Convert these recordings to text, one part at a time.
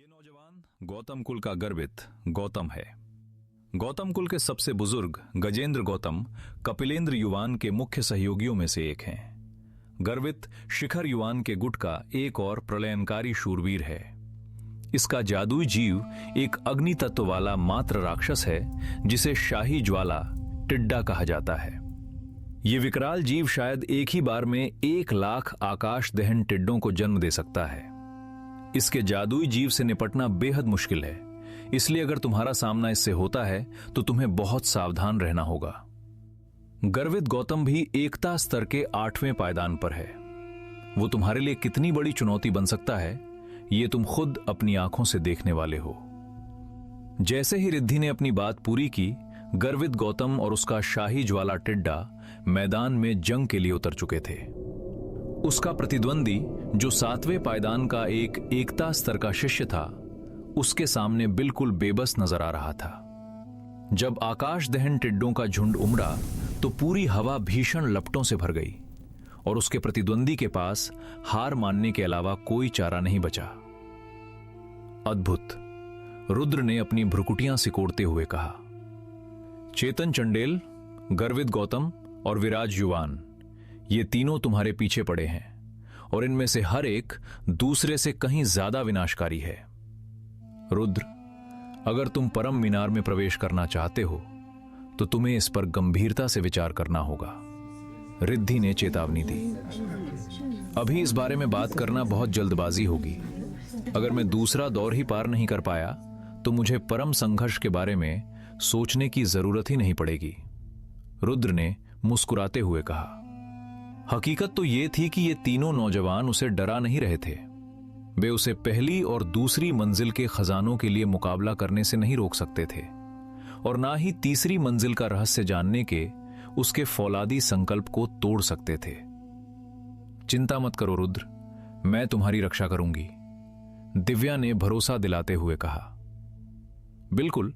ये नौजवान गौतम कुल का गर्वित गौतम है। गौतम कुल के सबसे बुजुर्ग गजेंद्र गौतम कपिलेंद्र युवान के मुख्य सहयोगियों में से एक हैं। गर्वित शिखर युवान के गुट का एक और प्रलयनकारी शूरवीर है। इसका जादुई जीव एक अग्नि तत्व वाला मात्र राक्षस है जिसे शाही ज्वाला टिड्डा कहा जाता है। ये विकराल जीव शायद एक ही बार में 1,00,000 आकाश दहन टिड्डों को जन्म दे सकता है। इसके जादुई जीव से निपटना बेहद मुश्किल है, इसलिए अगर तुम्हारा सामना इससे होता है तो तुम्हें बहुत सावधान रहना होगा। गर्वित गौतम भी एकता स्तर के 8वें पायदान पर है। वो तुम्हारे लिए कितनी बड़ी चुनौती बन सकता है, ये तुम खुद अपनी आंखों से देखने वाले हो। जैसे ही रिद्धि ने अपनी बात पूरी की, गर्वित गौतम और उसका शाही ज्वाला टिड्डा मैदान में जंग के लिए उतर चुके थे। उसका प्रतिद्वंदी, जो 7वें पायदान का एक एकता स्तर का शिष्य था, उसके सामने बिल्कुल बेबस नजर आ रहा था। जब आकाश दहन टिड्डों का झुंड उमड़ा तो पूरी हवा भीषण लपटों से भर गई और उसके प्रतिद्वंदी के पास हार मानने के अलावा कोई चारा नहीं बचा। अद्भुत, रुद्र ने अपनी भ्रुकुटियां सिकोड़ते हुए कहा। चेतन चंडेल, गर्वित गौतम और विराज युवान, ये तीनों तुम्हारे पीछे पड़े हैं और इनमें से हर एक दूसरे से कहीं ज्यादा विनाशकारी है। रुद्र, अगर तुम परम मीनार में प्रवेश करना चाहते हो तो तुम्हें इस पर गंभीरता से विचार करना होगा, रिद्धि ने चेतावनी दी। अभी इस बारे में बात करना बहुत जल्दबाजी होगी। अगर मैं दूसरा दौर ही पार नहीं कर पाया तो मुझे परम संघर्ष के बारे में सोचने की जरूरत ही नहीं पड़ेगी, रुद्र ने मुस्कुराते हुए कहा। हकीकत तो यह थी कि ये तीनों नौजवान उसे डरा नहीं रहे थे। वे उसे पहली और दूसरी मंजिल के खजानों के लिए मुकाबला करने से नहीं रोक सकते थे और ना ही तीसरी मंजिल का रहस्य जानने के उसके फौलादी संकल्प को तोड़ सकते थे। चिंता मत करो रुद्र, मैं तुम्हारी रक्षा करूंगी, दिव्या ने भरोसा दिलाते हुए कहा। बिल्कुल,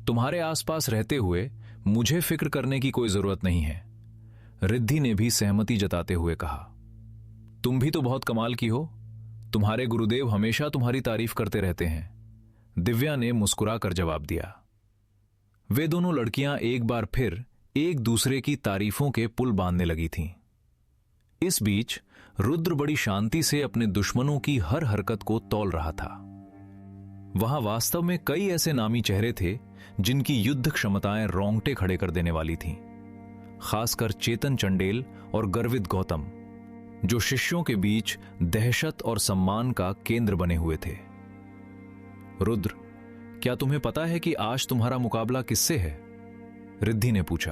तुम्हारे आसपास रहते हुए मुझे फिक्र करने की कोई जरूरत नहीं है, रिद्धि ने भी सहमति जताते हुए कहा। तुम भी तो बहुत कमाल की हो, तुम्हारे गुरुदेव हमेशा तुम्हारी तारीफ करते रहते हैं, दिव्या ने मुस्कुराकर जवाब दिया। वे दोनों लड़कियां एक बार फिर एक दूसरे की तारीफों के पुल बांधने लगी थीं। इस बीच रुद्र बड़ी शांति से अपने दुश्मनों की हर हरकत को तौल रहा था। वहां वास्तव में कई ऐसे नामी चेहरे थे जिनकी युद्ध क्षमताएं रोंगटे खड़े कर देने वाली थीं, खासकर चेतन चंडेल और गर्वित गौतम, जो शिष्यों के बीच दहशत और सम्मान का केंद्र बने हुए थे। रुद्र, क्या तुम्हें पता है कि आज तुम्हारा मुकाबला किससे है? रिद्धि ने पूछा।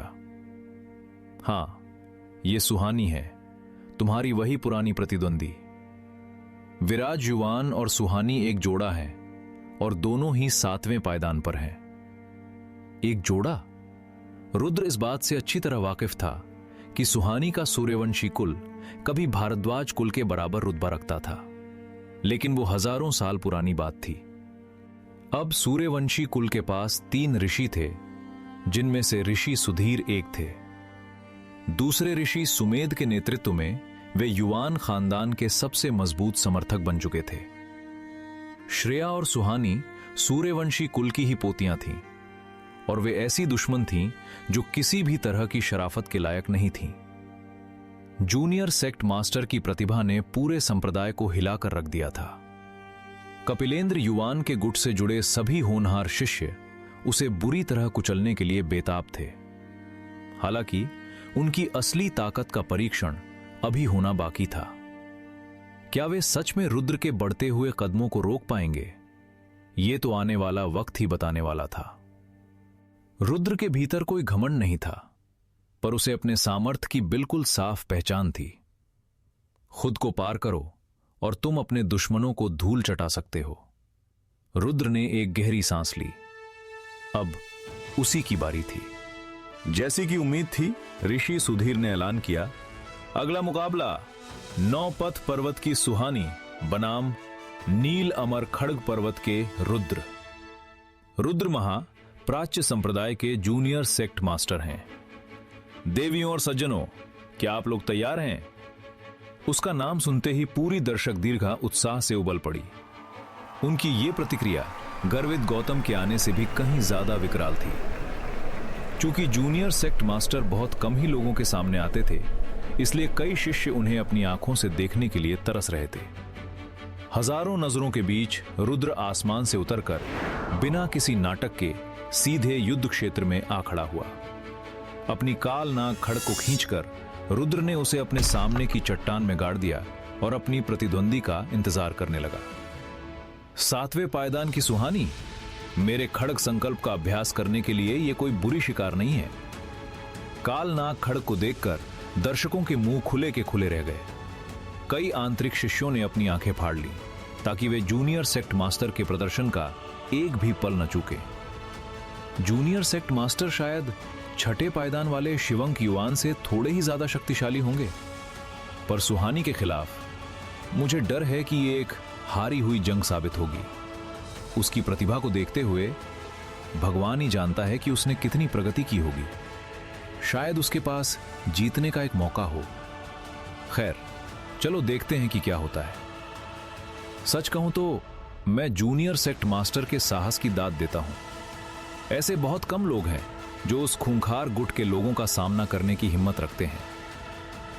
हां, यह सुहानी है, तुम्हारी वही पुरानी प्रतिद्वंदी। विराज युवान और सुहानी एक जोड़ा है और दोनों ही 7वें पायदान पर हैं। एक जोड़ा? रुद्र इस बात से अच्छी तरह वाकिफ था कि सुहानी का सूर्यवंशी कुल कभी भारद्वाज कुल के बराबर रुतबा रखता था, लेकिन वो हजारों साल पुरानी बात थी। अब सूर्यवंशी कुल के पास 3 ऋषि थे, जिनमें से ऋषि सुधीर एक थे। दूसरे ऋषि सुमेध के नेतृत्व में वे युवान खानदान के सबसे मजबूत समर्थक बन चुके थे। श्रेया और सुहानी सूर्यवंशी कुल की ही पोतियां थीं और वे ऐसी दुश्मन थीं जो किसी भी तरह की शराफत के लायक नहीं थीं। जूनियर सेक्ट मास्टर की प्रतिभा ने पूरे संप्रदाय को हिलाकर रख दिया था। कपिलेंद्र युवान के गुट से जुड़े सभी होनहार शिष्य उसे बुरी तरह कुचलने के लिए बेताब थे। हालांकि उनकी असली ताकत का परीक्षण अभी होना बाकी था। क्या वे सच में रुद्र के बढ़ते हुए कदमों को रोक पाएंगे? ये तो आने वाला वक्त ही बताने वाला था। रुद्र के भीतर कोई घमंड नहीं था, पर उसे अपने सामर्थ्य की बिल्कुल साफ पहचान थी। खुद को पार करो और तुम अपने दुश्मनों को धूल चटा सकते हो। रुद्र ने एक गहरी सांस ली। अब उसी की बारी थी। जैसी कि उम्मीद थी, ऋषि सुधीर ने ऐलान किया, अगला मुकाबला नौपथ पर्वत की सुहानी बनाम नील अमर खड़ग पर्वत के रुद्र। रुद्र महा प्राच्य संप्रदाय के जूनियर सेक्ट मास्टर हैं। देवियों और सज्जनों, क्या आप लोग तैयार हैं? उसका नाम सुनते ही पूरी दर्शक दीर्घा उत्साह से उबल पड़ी। उनकी ये प्रतिक्रिया गर्वित गौतम के आने से भी कहीं ज्यादा विकराल थी। चूंकि जूनियर सेक्ट मास्टर बहुत कम ही लोगों के सामने आते थे, इसलिए कई शिष्य उन्हें अपनी आंखों से देखने के लिए तरस रहे थे। हजारों नजरों के बीच रुद्र आसमान से उतरकर बिना किसी नाटक के सीधे युद्ध क्षेत्र में आ खड़ा हुआ। अपनी काल नाग खड्ग को खींचकर रुद्र ने उसे अपने सामने की चट्टान में गाड़ दिया और अपनी प्रतिद्वंदी का इंतजार करने लगा। सातवें पायदान की सुहानी, मेरे खड्ग संकल्प का अभ्यास करने के लिए यह कोई बुरी शिकार नहीं है। काल नाग खड्ग को देखकर दर्शकों के मुंह खुले के खुले रह गए। कई आंतरिक शिष्यों ने अपनी आंखें फाड़ ली ताकि वे जूनियर सेक्ट मास्टर के प्रदर्शन का एक भी पल न चूके। जूनियर सेक्ट मास्टर शायद छठे पायदान वाले शिवंक युवान से थोड़े ही ज्यादा शक्तिशाली होंगे, पर सुहानी के खिलाफ मुझे डर है कि यह एक हारी हुई जंग साबित होगी। उसकी प्रतिभा को देखते हुए भगवान ही जानता है कि उसने कितनी प्रगति की होगी। शायद उसके पास जीतने का एक मौका हो। खैर, चलो देखते हैं कि क्या होता है। सच कहूं तो मैं जूनियर सेक्ट मास्टर के साहस की दाद देता हूं। ऐसे बहुत कम लोग हैं जो उस खूंखार गुट के लोगों का सामना करने की हिम्मत रखते हैं।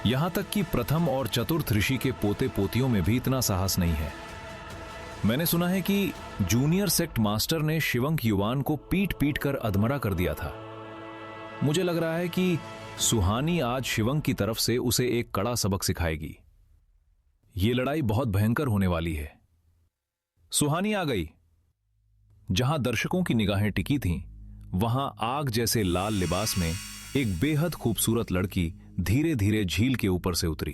यहां तक कि प्रथम और चतुर्थ ऋषि के पोते पोतियों में भी इतना साहस नहीं है। मैंने सुना है कि जूनियर सेक्ट मास्टर ने शिवंक युवान को पीट पीट कर अधमरा कर दिया था। मुझे लग रहा है कि सुहानी आज शिवंक की तरफ से उसे एक कड़ा सबक सिखाएगी। यह लड़ाई बहुत भयंकर होने वाली है। सुहानी आ गई। जहां दर्शकों की निगाहें टिकी थीं, वहां आग जैसे लाल लिबास में एक बेहद खूबसूरत लड़की धीरे धीरे झील के ऊपर से उतरी।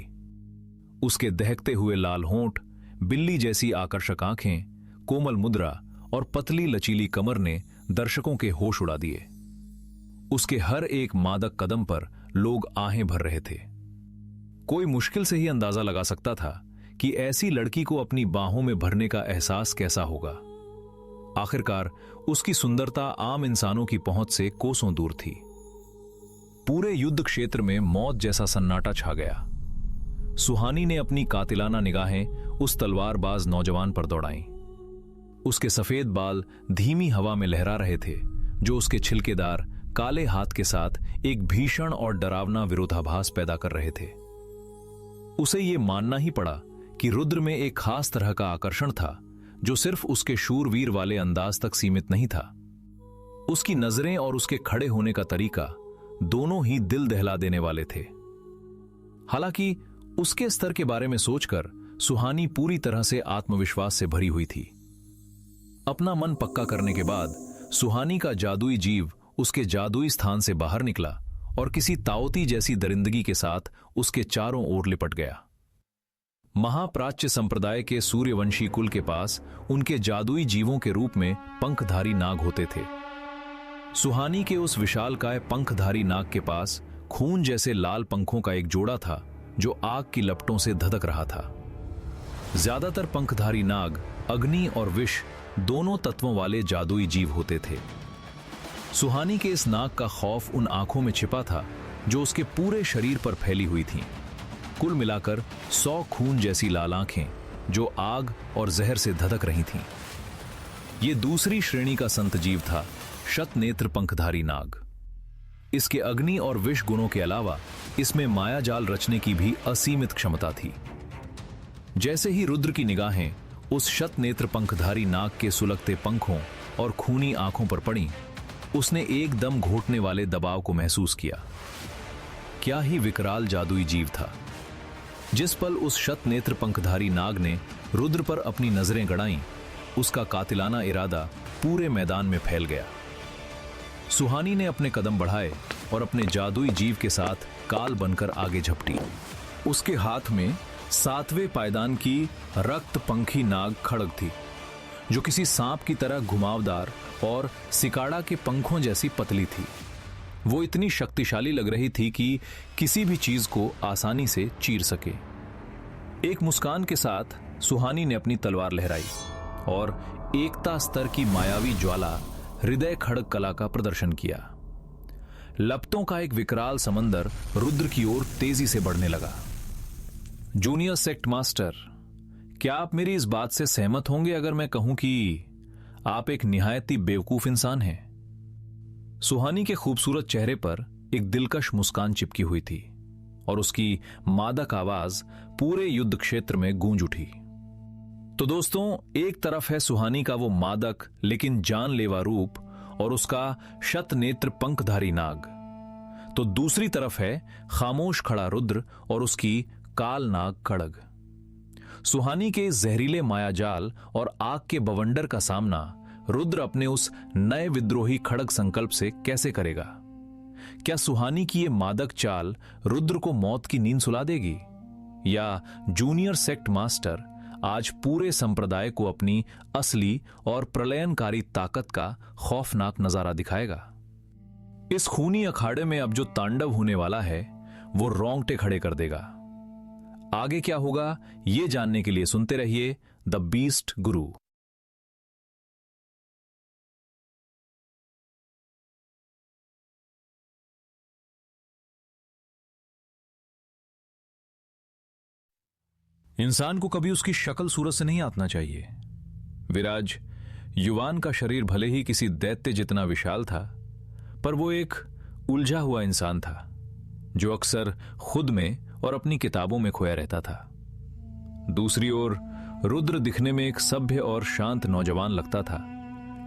उसके दहकते हुए लाल होंठ, बिल्ली जैसी आकर्षक आंखें, कोमल मुद्रा और पतली लचीली कमर ने दर्शकों के होश उड़ा दिए। उसके हर एक मादक कदम पर लोग आहें भर रहे थे। कोई मुश्किल से ही अंदाजा लगा सकता था कि ऐसी लड़की को अपनी बाहों में भरने का एहसास कैसा होगा। आखिरकार उसकी सुंदरता आम इंसानों की पहुंच से कोसों दूर थी। पूरे युद्ध क्षेत्र में मौत जैसा सन्नाटा छा गया। सुहानी ने अपनी कातिलाना निगाहें उस तलवारबाज नौजवान पर दौड़ाईं। उसके सफेद बाल धीमी हवा में लहरा रहे थे, जो उसके छिलकेदार काले हाथ के साथ एक भीषण और डरावना विरोधाभास पैदा कर रहे थे। उसे यह मानना ही पड़ा कि रुद्र में एक खास तरह का आकर्षण था, जो सिर्फ उसके शूरवीर वाले अंदाज तक सीमित नहीं था। उसकी नजरें और उसके खड़े होने का तरीका दोनों ही दिल दहला देने वाले थे। हालांकि उसके स्तर के बारे में सोचकर सुहानी पूरी तरह से आत्मविश्वास से भरी हुई थी। अपना मन पक्का करने के बाद सुहानी का जादुई जीव उसके जादुई स्थान से बाहर निकला और किसी ताओती जैसी दरिंदगी के साथ उसके चारों ओर लिपट गया। महाप्राच्य संप्रदाय के सूर्यवंशी कुल के पास उनके जादुई जीवों के रूप में पंखधारी नाग होते थे। सुहानी के उस विशालकाय पंखधारी नाग के पास खून जैसे लाल पंखों का एक जोड़ा था, जो आग की लपटों से धधक रहा था। ज्यादातर पंखधारी नाग अग्नि और विष दोनों तत्वों वाले जादुई जीव होते थे। सुहानी के इस नाग का खौफ उन आंखों में छिपा था जो उसके पूरे शरीर पर फैली हुई थीं। कुल मिलाकर 100 खून जैसी लाल आंखें जो आग और जहर से धधक रही थीं। यह दूसरी श्रेणी का संत जीव था, शतनेत्र पंखधारी नाग। इसके अग्नि और विष गुणों के अलावा इसमें मायाजाल रचने की भी असीमित क्षमता थी। जैसे ही रुद्र की निगाहें उस शतनेत्र पंखधारी नाग के सुलगते पंखों और खूनी आंखों पर पड़ी, उसने एकदम घोटने वाले दबाव को महसूस किया। क्या ही विकराल जादुई जीव था। जिस पल उस शतनेत्र पंखधारी नाग ने रुद्र पर अपनी नजरें गड़ाईं, उसका कातिलाना इरादा पूरे मैदान में फैल गया। सुहानी ने अपने कदम बढ़ाए और अपने जादुई जीव के साथ काल बनकर आगे झपटी। उसके हाथ में 7वें पायदान की रक्त पंखी नाग खड्ग थी, जो किसी सांप की तरह घुमावदार और सिकाड़ा के पंखों जैसी पतली थी। वो इतनी शक्तिशाली लग रही थी कि किसी भी चीज को आसानी से चीर सके। एक मुस्कान के साथ सुहानी ने अपनी तलवार लहराई और एकता स्तर की मायावी ज्वाला हृदय खड्ग कला का प्रदर्शन किया। लपटों का एक विकराल समंदर रुद्र की ओर तेजी से बढ़ने लगा। जूनियर सेक्ट मास्टर, क्या आप मेरी इस बात से सहमत होंगे अगर मैं कहूं कि आप एक निहायत ही बेवकूफ इंसान हैं? सुहानी के खूबसूरत चेहरे पर एक दिलकश मुस्कान चिपकी हुई थी और उसकी मादक आवाज पूरे युद्ध क्षेत्र में गूंज उठी। तो दोस्तों, एक तरफ है सुहानी का वो मादक लेकिन जानलेवा रूप और उसका शतनेत्र पंखधारी नाग, तो दूसरी तरफ है खामोश खड़ा रुद्र और उसकी काल नाग खड़ग। सुहानी के जहरीले मायाजाल और आग के बवंडर का सामना रुद्र अपने उस नए विद्रोही खड़ग संकल्प से कैसे करेगा? क्या सुहानी की ये मादक चाल रुद्र को मौत की नींद सुला देगी, या जूनियर सेक्ट मास्टर आज पूरे संप्रदाय को अपनी असली और प्रलयनकारी ताकत का खौफनाक नजारा दिखाएगा? इस खूनी अखाड़े में अब जो तांडव होने वाला है वो रोंगटे खड़े कर देगा। आगे क्या होगा ये जानने के लिए सुनते रहिए द बीस्ट गुरु। इंसान को कभी उसकी शक्ल सूरत से नहीं आंकना चाहिए। विराज युवान का शरीर भले ही किसी दैत्य जितना विशाल था, पर वो एक उलझा हुआ इंसान था जो अक्सर खुद में और अपनी किताबों में खोया रहता था। दूसरी ओर रुद्र दिखने में एक सभ्य और शांत नौजवान लगता था,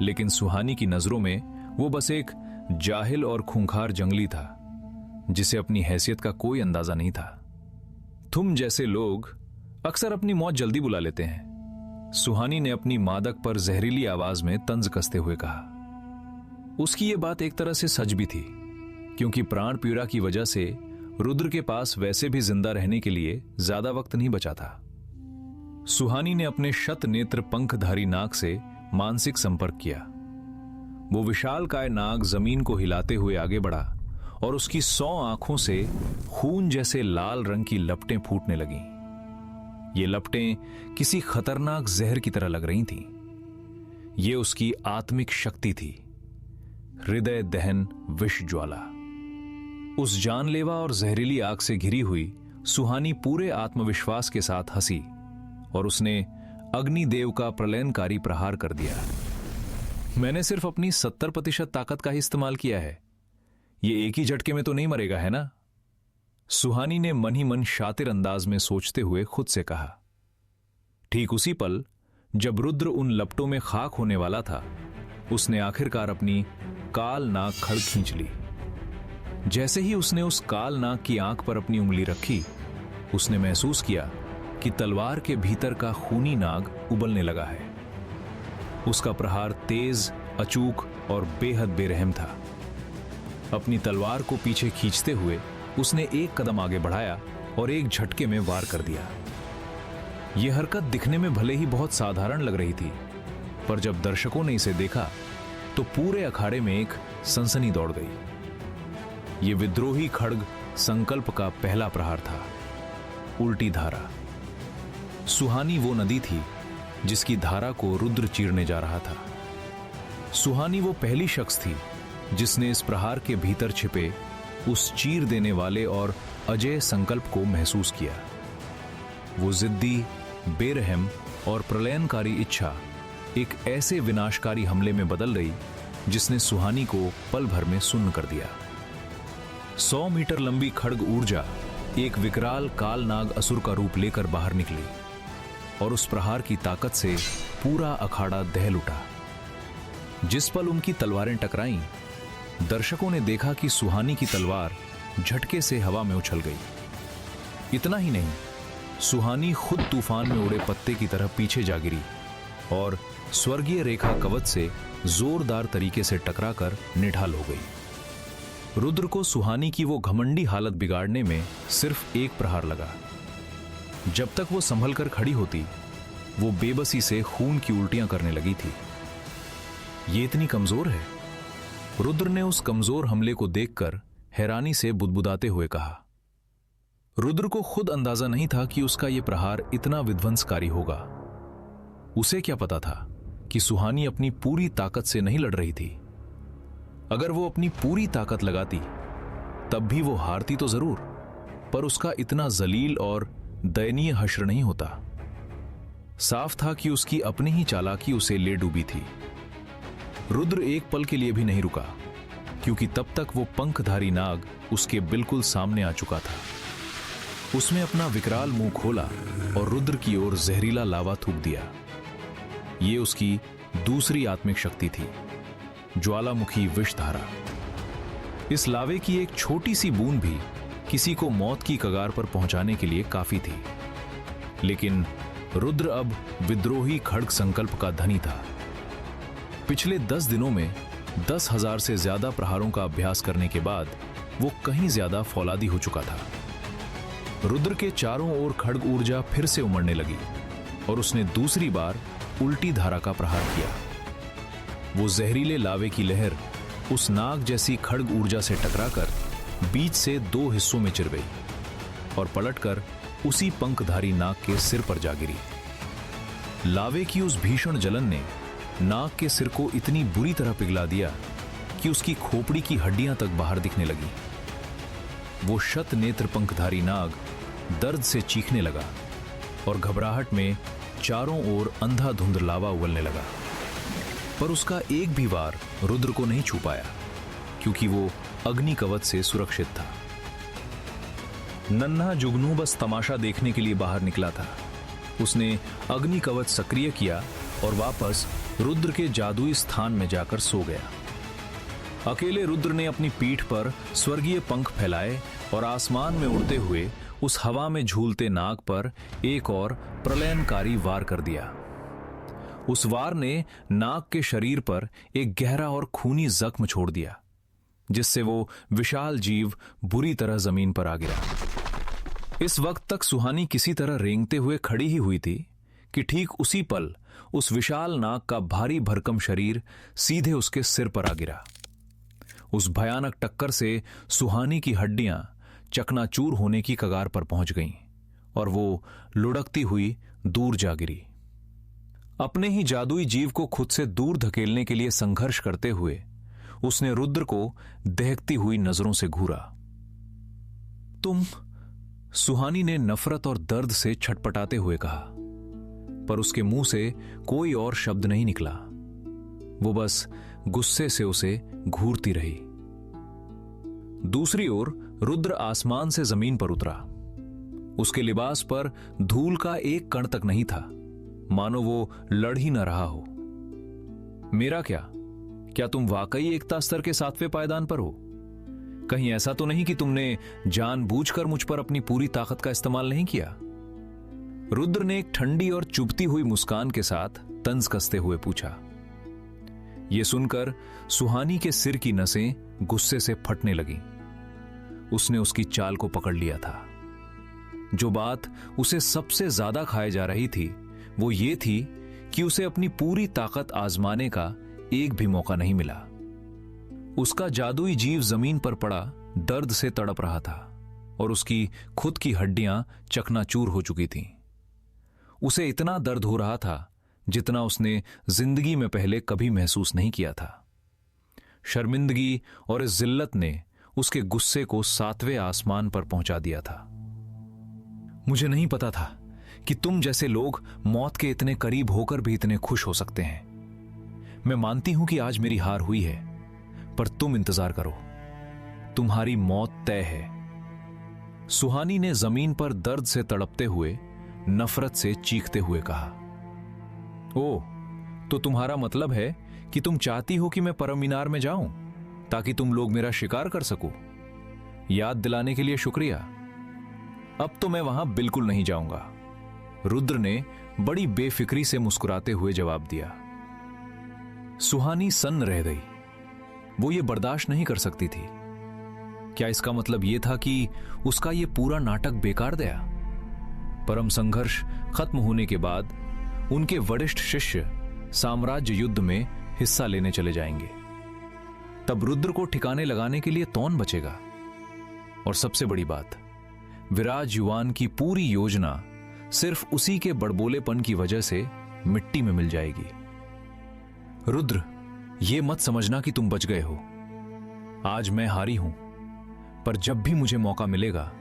लेकिन सुहानी की नजरों में वो बस एक जाहिल और खूंखार जंगली था जिसे अपनी हैसियत का कोई अंदाजा नहीं था। तुम जैसे लोग अक्सर अपनी मौत जल्दी बुला लेते हैं, सुहानी ने अपनी मादक पर जहरीली आवाज में तंज कसते हुए कहा। उसकी यह बात एक तरह से सच भी थी, क्योंकि प्राण पीड़ा की वजह से रुद्र के पास वैसे भी जिंदा रहने के लिए ज्यादा वक्त नहीं बचा था। सुहानी ने अपने शतनेत्र पंखधारी नाग से मानसिक संपर्क किया। वो विशालकाय नाग जमीन को हिलाते हुए आगे बढ़ा और उसकी 100 आंखों से खून जैसे लाल रंग की लपटें फूटने लगीं। ये लपटें किसी खतरनाक जहर की तरह लग रही थीं। ये उसकी आत्मिक शक्ति थी, हृदय दहन विष ज्वाला। उस जानलेवा और जहरीली आग से घिरी हुई सुहानी पूरे आत्मविश्वास के साथ हंसी और उसने अग्निदेव का प्रलयनकारी प्रहार कर दिया। मैंने सिर्फ अपनी 70% ताकत का ही इस्तेमाल किया है, ये एक ही झटके में तो नहीं मरेगा, है ना? सुहानी ने मन ही मन शातिर अंदाज में सोचते हुए खुद से कहा। ठीक उसी पल जब रुद्र उन लपटों में खाक होने वाला था, उसने आखिरकार अपनी काल नाग खड़ खींच ली। जैसे ही उसने उस काल नाग की आंख पर अपनी उंगली रखी, उसने महसूस किया कि तलवार के भीतर का खूनी नाग उबलने लगा है। उसका प्रहार तेज, अचूक और बेहद बेरहम था। अपनी तलवार को पीछे खींचते हुए उसने एक कदम आगे बढ़ाया और एक झटके में वार कर दिया। यह हरकत दिखने में भले ही बहुत साधारण लग रही थी, पर जब दर्शकों ने इसे देखा तो पूरे अखाड़े में एक सनसनी दौड़ गई। यह विद्रोही खड्ग संकल्प का पहला प्रहार था, उल्टी धारा। सुहानी वो नदी थी जिसकी धारा को रुद्र चीरने जा रहा था। सुहानी वो पहली शख्स थी जिसने इस प्रहार के भीतर छिपे उस चीर देने वाले और अजय संकल्प को महसूस किया। वो जिद्दी, बेरहम और प्रलयनकारी इच्छा एक ऐसे विनाशकारी हमले में बदल गई जिसने सुहानी को पल भर में सुन्न कर दिया। 100 मीटर लंबी खड्ग ऊर्जा एक विकराल कालनाग असुर का रूप लेकर बाहर निकली और उस प्रहार की ताकत से पूरा अखाड़ा दहल उठा। जिस पल उनकी तलवारें टकराईं, दर्शकों ने देखा कि सुहानी की तलवार झटके से हवा में उछल गई। इतना ही नहीं, सुहानी खुद तूफान में उड़े पत्ते की तरह पीछे जा गिरी और स्वर्गीय रेखा कवच से जोरदार तरीके से टकराकर निढाल हो गई। रुद्र को सुहानी की वो घमंडी हालत बिगाड़ने में सिर्फ एक प्रहार लगा। जब तक वो संभल कर खड़ी होती, वो बेबसी से खून की उल्टियां करने लगी थी। ये इतनी कमजोर है? रुद्र ने उस कमजोर हमले को देखकर हैरानी से बुदबुदाते हुए कहा। रुद्र को खुद अंदाजा नहीं था कि उसका यह प्रहार इतना विध्वंसकारी होगा। उसे क्या पता था कि सुहानी अपनी पूरी ताकत से नहीं लड़ रही थी। अगर वो अपनी पूरी ताकत लगाती तब भी वो हारती तो जरूर, पर उसका इतना जलील और दयनीय हश्र नहीं होता। साफ था कि उसकी अपनी ही चालाकी उसे ले डूबी थी। रुद्र एक पल के लिए भी नहीं रुका, क्योंकि तब तक वो पंखधारी नाग उसके बिल्कुल सामने आ चुका था। उसने अपना विकराल मुंह खोला और रुद्र की ओर जहरीला लावा थूक दिया। ये उसकी दूसरी आत्मिक शक्ति थी, ज्वालामुखी विषधारा। इस लावे की एक छोटी सी बूंद भी किसी को मौत की कगार पर पहुंचाने के लिए काफी थी। लेकिन रुद्र अब विद्रोही खड्ग संकल्प का धनी था। पिछले 10 दिनों में 10,000 से ज्यादा प्रहारों का अभ्यास करने के बाद वो कहीं ज्यादा फौलादी हो चुका था। रुद्र के चारों ओर खड्ग ऊर्जा फिर से उमड़ने लगी और उसने दूसरी बार उल्टी धारा का प्रहार किया। वो जहरीले लावे की लहर उस नाग जैसी खड्ग ऊर्जा से टकराकर बीच से 2 हिस्सों में चिर गई और पलटकर उसी पंखधारी नाग के सिर पर जा गिरी। लावे की उस भीषण जलन ने नाग के सिर को इतनी बुरी तरह पिघला दिया कि उसकी खोपड़ी की हड्डियां तक बाहर दिखने लगी। वो शत नेत्र पंखधारी नाग दर्द से चीखने लगा और घबराहट में चारों ओर अंधाधुंध लावा उगलने लगा। पर उसका एक भी वार रुद्र को नहीं छू पाया, क्योंकि वो अग्नि कवच से सुरक्षित था। नन्हा जुगनू बस तमाशा देखने के लिए बाहर निकला था। उसने अग्नि कवच सक्रिय किया और वापस रुद्र के जादुई स्थान में जाकर सो गया। अकेले रुद्र ने अपनी पीठ पर स्वर्गीय पंख फैलाए और आसमान में उड़ते हुए उस हवा में झूलते नाग पर एक और प्रलयनकारी वार कर दिया। उस वार ने नाग के शरीर पर एक गहरा और खूनी जख्म छोड़ दिया, जिससे वो विशाल जीव बुरी तरह जमीन पर आ गिरा। इस वक्त तक सुहानी किसी तरह रेंगते हुए खड़ी ही हुई थी कि ठीक उसी पल उस विशाल नाग का भारी भरकम शरीर सीधे उसके सिर पर आ गिरा। उस भयानक टक्कर से सुहानी की हड्डियां चकनाचूर होने की कगार पर पहुंच गईं और वो लुढ़कती हुई दूर जा गिरी। अपने ही जादुई जीव को खुद से दूर धकेलने के लिए संघर्ष करते हुए उसने रुद्र को दहकती हुई नजरों से घूरा। तुम, सुहानी ने नफरत और दर्द से छटपटाते हुए कहा, पर उसके मुंह से कोई और शब्द नहीं निकला। वो बस गुस्से से उसे घूरती रही। दूसरी ओर रुद्र आसमान से जमीन पर उतरा। उसके लिबास पर धूल का एक कण तक नहीं था, मानो वो लड़ ही न रहा हो। मेरा क्या तुम वाकई एकता स्तर के 7वें पायदान पर हो? कहीं ऐसा तो नहीं कि तुमने जानबूझकर मुझ पर अपनी पूरी ताकत का इस्तेमाल नहीं किया? रुद्र ने एक ठंडी और चुभती हुई मुस्कान के साथ तंज कसते हुए पूछा। यह सुनकर सुहानी के सिर की नसें गुस्से से फटने लगीं। उसने उसकी चाल को पकड़ लिया था। जो बात उसे सबसे ज्यादा खाए जा रही थी वो ये थी कि उसे अपनी पूरी ताकत आजमाने का एक भी मौका नहीं मिला। उसका जादुई जीव जमीन पर पड़ा दर्द से तड़प रहा था और उसकी खुद की हड्डियां चकनाचूर हो चुकी थीं। उसे इतना दर्द हो रहा था जितना उसने जिंदगी में पहले कभी महसूस नहीं किया था। शर्मिंदगी और इस जिल्लत ने उसके गुस्से को 7वें आसमान पर पहुंचा दिया था। मुझे नहीं पता था कि तुम जैसे लोग मौत के इतने करीब होकर भी इतने खुश हो सकते हैं। मैं मानती हूं कि आज मेरी हार हुई है, पर तुम इंतजार करो, तुम्हारी मौत तय है। सुहानी ने जमीन पर दर्द से तड़पते हुए नफरत से चीखते हुए कहा। ओ, तो तुम्हारा मतलब है कि तुम चाहती हो कि मैं परम मीनार में जाऊं ताकि तुम लोग मेरा शिकार कर सको? याद दिलाने के लिए शुक्रिया। अब तो मैं वहां बिल्कुल नहीं जाऊंगा, रुद्र ने बड़ी बेफिक्री से मुस्कुराते हुए जवाब दिया। सुहानी सन्न रह गई। वो ये बर्दाश्त नहीं कर सकती थी। क्या इसका मतलब यह था कि उसका यह पूरा नाटक बेकार गया? परम संघर्ष खत्म होने के बाद उनके वरिष्ठ शिष्य साम्राज्य युद्ध में हिस्सा लेने चले जाएंगे। तब रुद्र को ठिकाने लगाने के लिए कौन बचेगा? और सबसे बड़ी बात, विराज युवान की पूरी योजना सिर्फ उसी के बड़बोलेपन की वजह से मिट्टी में मिल जाएगी। रुद्र, यह मत समझना कि तुम बच गए हो। आज मैं हारी हूं, पर जब भी मुझे मौका मिलेगा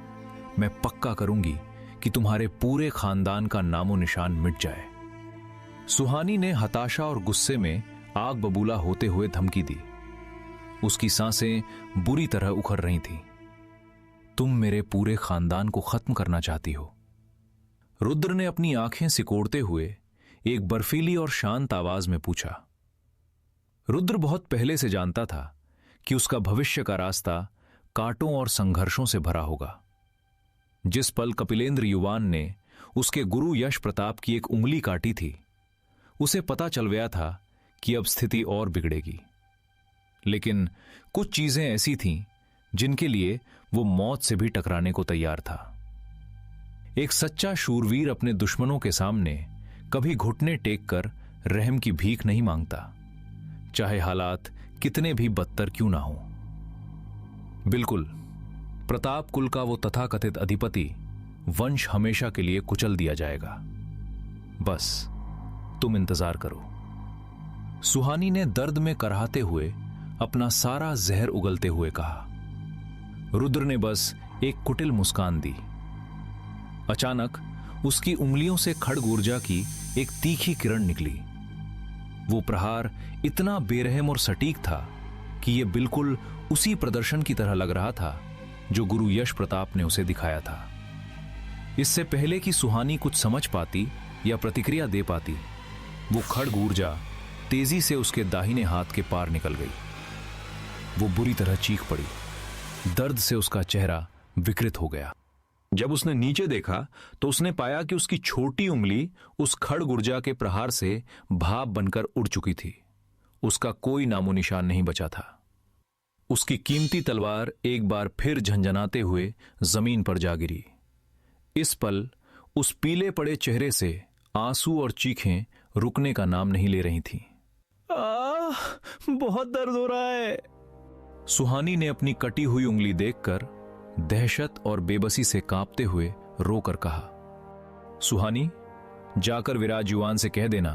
मैं पक्का करूंगी कि तुम्हारे पूरे खानदान का नामो निशान मिट जाए। सुहानी ने हताशा और गुस्से में आग बबूला होते हुए धमकी दी। उसकी सांसें बुरी तरह उखड़ रही थीं। तुम मेरे पूरे खानदान को खत्म करना चाहती हो। रुद्र ने अपनी आंखें सिकोड़ते हुए एक बर्फीली और शांत आवाज में पूछा। रुद्र बहुत पहले से जानता था कि उसका भविष्य का रास्ता कांटों और संघर्षों से भरा होगा। जिस पल कपिलेंद्र युवान ने उसके गुरु यश प्रताप की एक उंगली काटी थी, उसे पता चल गया था कि अब स्थिति और बिगड़ेगी। लेकिन कुछ चीजें ऐसी थीं जिनके लिए वो मौत से भी टकराने को तैयार था। एक सच्चा शूरवीर अपने दुश्मनों के सामने कभी घुटने टेक कर रहम की भीख नहीं मांगता, चाहे हालात कितने भी बदतर क्यों ना हो। बिल्कुल, प्रताप कुल का वो तथाकथित अधिपति वंश हमेशा के लिए कुचल दिया जाएगा। बस तुम इंतजार करो। सुहानी ने दर्द में कराहते हुए अपना सारा जहर उगलते हुए कहा। रुद्र ने बस एक कुटिल मुस्कान दी। अचानक उसकी उंगलियों से खड्ग ऊर्जा की एक तीखी किरण निकली। वो प्रहार इतना बेरहम और सटीक था कि यह बिल्कुल उसी प्रदर्शन की तरह लग रहा था जो गुरु यश प्रताप ने उसे दिखाया था। इससे पहले कि सुहानी कुछ समझ पाती या प्रतिक्रिया दे पाती, वो खड्ग ऊर्जा तेजी से उसके दाहिने हाथ के पार निकल गई। वो बुरी तरह चीख पड़ी। दर्द से उसका चेहरा विकृत हो गया। जब उसने नीचे देखा तो उसने पाया कि उसकी छोटी उंगली उस खड्ग ऊर्जा के प्रहार से भाप बनकर उड़ चुकी थी। उसका कोई नामो निशान नहीं बचा था। उसकी कीमती तलवार एक बार फिर झंझनाते हुए जमीन पर जा गिरी। इस पल उस पीले पड़े चेहरे से आंसू और चीखें रुकने का नाम नहीं ले रही थीं। बहुत दर्द हो रहा है। सुहानी ने अपनी कटी हुई उंगली देखकर दहशत और बेबसी से कांपते हुए रोकर कहा। सुहानी, जाकर विराज युवान से कह देना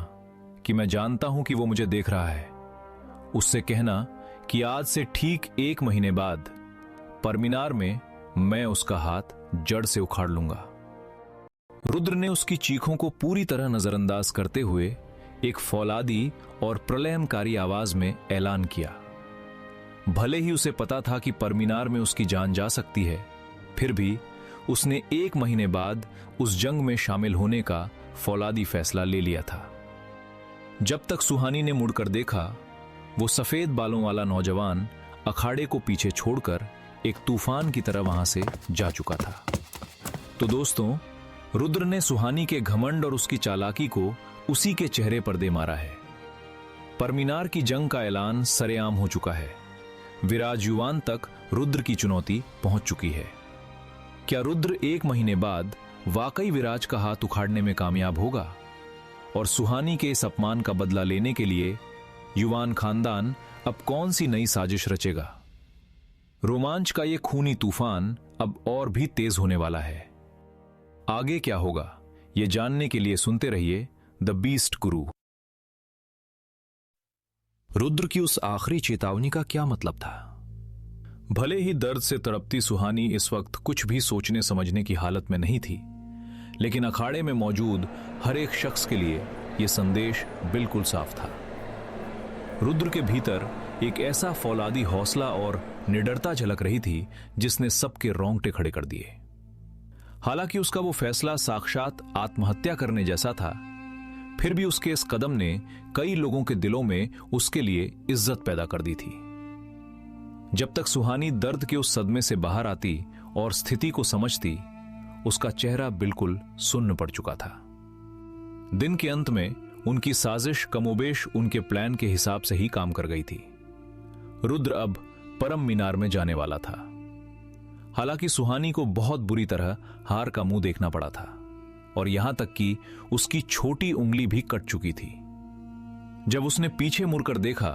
कि मैं जानता हूं कि वो मुझे देख रहा है। उससे कहना कि आज से ठीक 1 महीने बाद परमीनार में मैं उसका हाथ जड़ से उखाड़ लूंगा। रुद्र ने उसकी चीखों को पूरी तरह नजरअंदाज करते हुए एक फौलादी और प्रलयनकारी आवाज में ऐलान किया। भले ही उसे पता था कि परमीनार में उसकी जान जा सकती है, फिर भी उसने 1 महीने बाद उस जंग में शामिल होने का फौलादी फैसला ले लिया था। जब तक सुहानी ने मुड़कर देखा, वो सफेद बालों वाला नौजवान अखाड़े को पीछे छोड़कर एक तूफान की तरह वहां से जा चुका था। तो दोस्तों, रुद्र ने सुहानी के घमंड और उसकी चालाकी को उसी के चेहरे पर दे मारा है। परमीनार की जंग का ऐलान सरेआम हो चुका है। विराज युवान तक रुद्र की चुनौती पहुंच चुकी है। क्या रुद्र 1 महीने बाद वाकई विराज का हाथ उखाड़ने में कामयाब होगा? और सुहानी के इस अपमान का बदला लेने के लिए युवान खानदान अब कौन सी नई साजिश रचेगा? रोमांच का यह खूनी तूफान अब और भी तेज होने वाला है। आगे क्या होगा, यह जानने के लिए सुनते रहिए द बीस्ट गुरु। रुद्र की उस आखिरी चेतावनी का क्या मतलब था? भले ही दर्द से तड़पती सुहानी इस वक्त कुछ भी सोचने समझने की हालत में नहीं थी, लेकिन अखाड़े में मौजूद हर एक शख्स के लिए यह संदेश बिल्कुल साफ था। रुद्र के भीतर एक ऐसा फौलादी हौसला और निडरता झलक रही थी जिसने सबके रोंगटे खड़े कर दिए। हालांकि उसका वो फैसला साक्षात आत्महत्या करने जैसा था, फिर भी उसके इस कदम ने कई लोगों के दिलों में उसके लिए इज्जत पैदा कर दी थी। जब तक सुहानी दर्द के उस सदमे से बाहर आती और स्थिति को समझती, उसका चेहरा बिल्कुल सुन्न पड़ चुका था। दिन के अंत में उनकी साजिश कमोबेश उनके प्लान के हिसाब से ही काम कर गई थी। रुद्र अब परम मीनार में जाने वाला था। हालांकि सुहानी को बहुत बुरी तरह हार का मुंह देखना पड़ा था और यहां तक कि उसकी छोटी उंगली भी कट चुकी थी। जब उसने पीछे मुड़कर देखा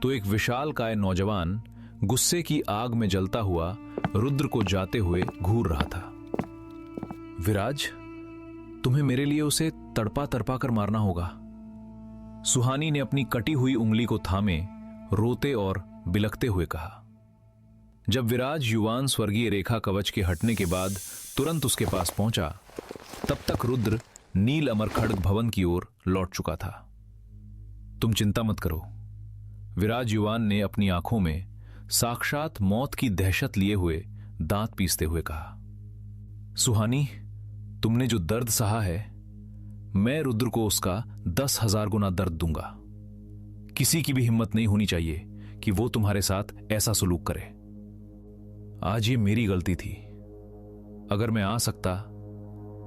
तो एक विशालकाय नौजवान गुस्से की आग में जलता हुआ रुद्र को जाते हुए घूर रहा था। विराज, तुम्हें मेरे लिए उसे तड़पा तड़पा कर मारना होगा। सुहानी ने अपनी कटी हुई उंगली को थामे रोते और बिलखते हुए कहा। जब विराज युवान स्वर्गीय रेखा कवच के हटने के बाद तुरंत उसके पास पहुंचा, तब तक रुद्र नील अमर खड्ग भवन की ओर लौट चुका था। तुम चिंता मत करो, विराज युवान ने अपनी आंखों में साक्षात मौत की दहशत लिए हुए दांत पीसते हुए कहा। सुहानी, तुमने जो दर्द सहा है, मैं रुद्र को उसका 10,000 गुना दर्द दूंगा। किसी की भी हिम्मत नहीं होनी चाहिए कि वो तुम्हारे साथ ऐसा सलूक करे। आज ये मेरी गलती थी। अगर मैं आ सकता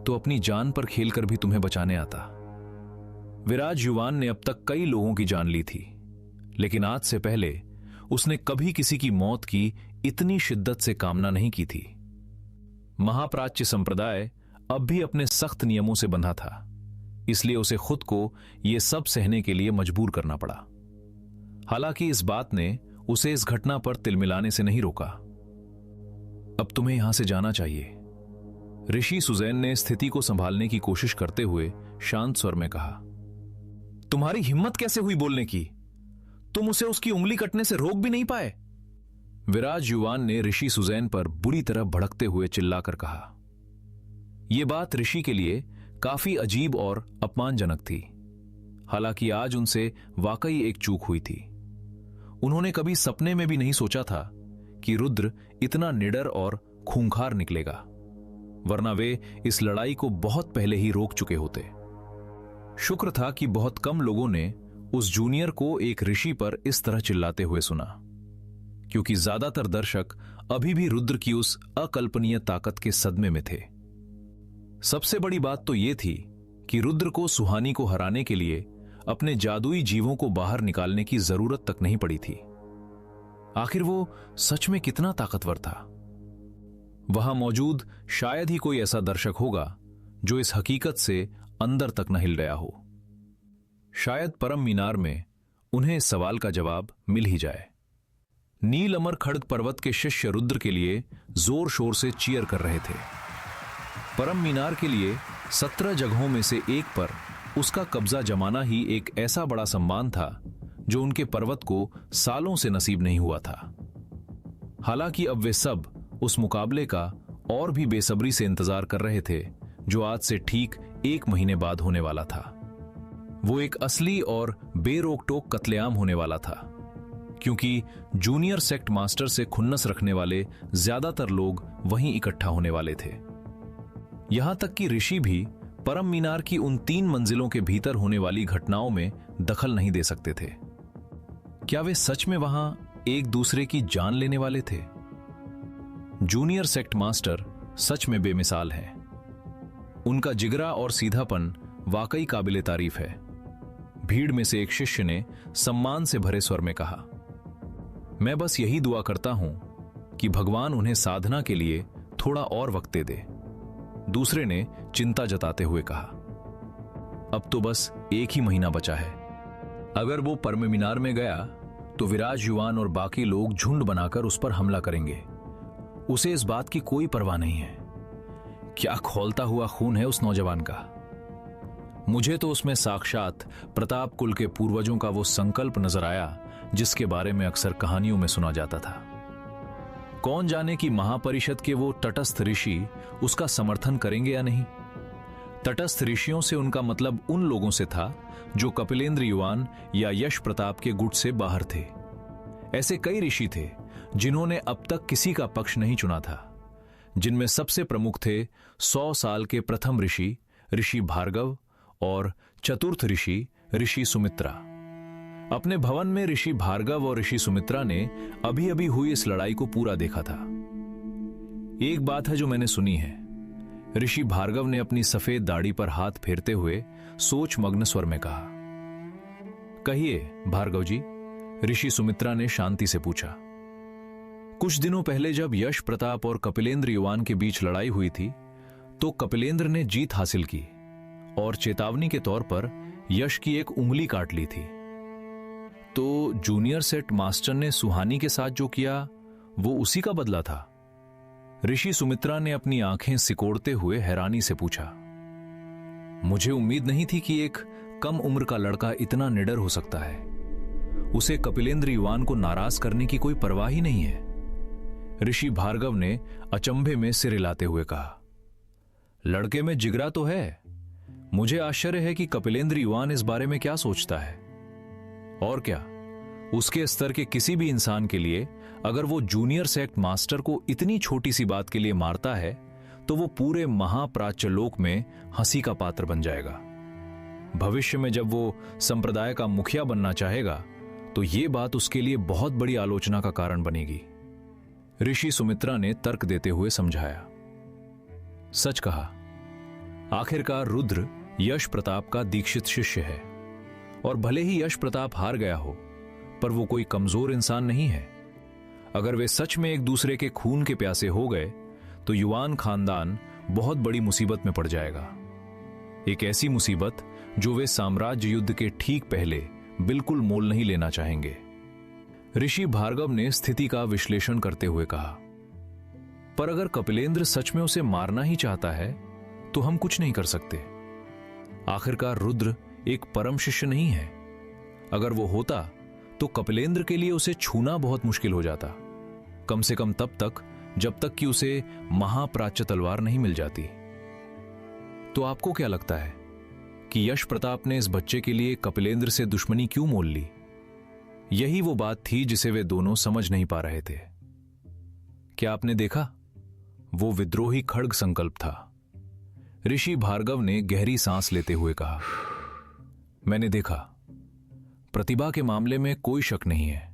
तो अपनी जान पर खेलकर भी तुम्हें बचाने आता। विराज युवान ने अब तक कई लोगों की जान ली थी, लेकिन आज से पहले उसने कभी किसी की मौत की इतनी शिद्दत से कामना नहीं की थी। महाप्राच्य संप्रदाय अब भी अपने सख्त नियमों से बंधा था, इसलिए उसे खुद को यह सब सहने के लिए मजबूर करना पड़ा। हालांकि इस बात ने उसे इस घटना पर तिलमिलाने से नहीं रोका। अब तुम्हें यहां से जाना चाहिए, ऋषि सुजैन ने स्थिति को संभालने की कोशिश करते हुए शांत स्वर में कहा। तुम्हारी हिम्मत कैसे हुई बोलने की? तुम उसे उसकी उंगली कटने से रोक भी नहीं पाए। विराज युवान ने ऋषि सुजैन पर बुरी तरह भड़कते हुए चिल्लाकर कहा। यह बात ऋषि के लिए काफी अजीब और अपमानजनक थी। हालांकि आज उनसे वाकई एक चूक हुई थी। उन्होंने कभी सपने में भी नहीं सोचा था कि रुद्र इतना निडर और खूंखार निकलेगा, वरना वे इस लड़ाई को बहुत पहले ही रोक चुके होते। शुक्र था कि बहुत कम लोगों ने उस जूनियर को एक ऋषि पर इस तरह चिल्लाते हुए सुना, क्योंकि ज्यादातर दर्शक अभी भी रुद्र की उस अकल्पनीय ताकत के सदमे में थे। सबसे बड़ी बात तो यह थी कि रुद्र को सुहानी को हराने के लिए अपने जादुई जीवों को बाहर निकालने की जरूरत तक नहीं पड़ी थी। आखिर वो सच में कितना ताकतवर था? वहां मौजूद शायद ही कोई ऐसा दर्शक होगा जो इस हकीकत से अंदर तक न हिल गया हो। शायद परम मीनार में उन्हें इस सवाल का जवाब मिल ही जाए। नील अमर खड्ग पर्वत के शिष्य रुद्र के लिए जोर शोर से चीयर कर रहे थे। परम मीनार के लिए 17 जगहों में से एक पर उसका कब्जा जमाना ही एक ऐसा बड़ा सम्मान था जो उनके पर्वत को सालों से नसीब नहीं हुआ था। हालांकि अब वे सब उस मुकाबले का और भी बेसब्री से इंतजार कर रहे थे जो आज से ठीक 1 महीने बाद होने वाला था। वो एक असली और बेरोक टोक कत्लेआम होने वाला था, क्योंकि जूनियर सेक्ट मास्टर से खुन्नस रखने वाले ज्यादातर लोग वहीं इकट्ठा होने वाले थे। यहां तक कि ऋषि भी परम मीनार की उन 3 मंजिलों के भीतर होने वाली घटनाओं में दखल नहीं दे सकते थे। क्या वे सच में वहां एक दूसरे की जान लेने वाले थे? जूनियर सेक्ट मास्टर सच में बेमिसाल हैं। उनका जिगरा और सीधापन वाकई काबिले तारीफ है। भीड़ में से एक शिष्य ने सम्मान से भरे स्वर में कहा, मैं बस यही दुआ करता हूं कि भगवान उन्हें साधना के लिए थोड़ा और वक्त दे दे। दूसरे ने चिंता जताते हुए कहा, अब तो बस 1 ही महीना बचा है। अगर वो परम मीनार में गया तो विराज युवान और बाकी लोग झुंड बनाकर उस पर हमला करेंगे। उसे इस बात की कोई परवाह नहीं है। क्या खौलता हुआ खून है उस नौजवान का। मुझे तो उसमें साक्षात प्रताप कुल के पूर्वजों का वो संकल्प नजर आया जिसके बारे में अक्सर कहानियों में सुना जाता था। कौन जाने कि महापरिषद के वो तटस्थ ऋषि उसका समर्थन करेंगे या नहीं। तटस्थ ऋषियों से उनका मतलब उन लोगों से था जो कपिलेंद्र युवान या यश प्रताप के गुट से बाहर थे। ऐसे कई ऋषि थे जिन्होंने अब तक किसी का पक्ष नहीं चुना था, जिनमें सबसे प्रमुख थे 100 साल के प्रथम ऋषि ऋषि भार्गव और चतुर्थ ऋषि ऋषि सुमित्रा। अपने भवन में ऋषि भार्गव और ऋषि सुमित्रा ने अभी अभी हुई इस लड़ाई को पूरा देखा था। एक बात है जो मैंने सुनी है, ऋषि भार्गव ने अपनी सफेद दाढ़ी पर हाथ फेरते हुए सोच मग्न स्वर में कहा। कहिए भार्गव जी, ऋषि सुमित्रा ने शांति से पूछा। कुछ दिनों पहले जब यश प्रताप और कपिलेंद्र युवान के बीच लड़ाई हुई थी तो कपिलेंद्र ने जीत हासिल की और चेतावनी के तौर पर यश की एक उंगली काट ली थी। तो जूनियर सेट मास्टर ने सुहानी के साथ जो किया वो उसी का बदला था? ऋषि सुमित्रा ने अपनी आंखें सिकोड़ते हुए हैरानी से पूछा। मुझे उम्मीद नहीं थी कि एक कम उम्र का लड़का इतना निडर हो सकता है। उसे कपिलेंद्र युवान को नाराज करने की कोई परवाह ही नहीं है। ऋषि भार्गव ने अचंभे में सिर हिलाते हुए कहा। लड़के में जिगरा तो है, मुझे आश्चर्य है कि कपिलेंद्र युवान इस बारे में क्या सोचता है। और क्या, उसके स्तर के किसी भी इंसान के लिए अगर वो जूनियर सेक्ट मास्टर को इतनी छोटी सी बात के लिए मारता है तो वो पूरे महाप्राच्य लोक में हंसी का पात्र बन जाएगा। भविष्य में जब वो संप्रदाय का मुखिया बनना चाहेगा तो ये बात उसके लिए बहुत बड़ी आलोचना का कारण बनेगी। ऋषि सुमित्रा ने तर्क देते हुए समझाया। सच कहा, आखिरकार रुद्र यश प्रताप का दीक्षित शिष्य है, और भले ही यश प्रताप हार गया हो पर वो कोई कमजोर इंसान नहीं है। अगर वे सच में एक दूसरे के खून के प्यासे हो गए तो युवान खानदान बहुत बड़ी मुसीबत में पड़ जाएगा। एक ऐसी मुसीबत जो वे साम्राज्य युद्ध के ठीक पहले बिल्कुल मोल नहीं लेना चाहेंगे। ऋषि भार्गव ने स्थिति का विश्लेषण करते हुए कहा, पर अगर कपिलेंद्र सच में उसे मारना ही चाहता है तो हम कुछ नहीं कर सकते। आखिरकार रुद्र एक परम शिष्य नहीं है। अगर वो होता तो कपिलेंद्र के लिए उसे छूना बहुत मुश्किल हो जाता, कम से कम तब तक जब तक कि उसे महाप्राच्य तलवार नहीं मिल जाती। तो आपको क्या लगता है कि यश प्रताप ने इस बच्चे के लिए कपिलेंद्र से दुश्मनी क्यों मोल ली? यही वो बात थी जिसे वे दोनों समझ नहीं पा रहे थे। क्या आपने देखा? वो विद्रोही खड्ग संकल्प था। ऋषि भार्गव ने गहरी सांस लेते हुए कहा, मैंने देखा। प्रतिभा के मामले में कोई शक नहीं है,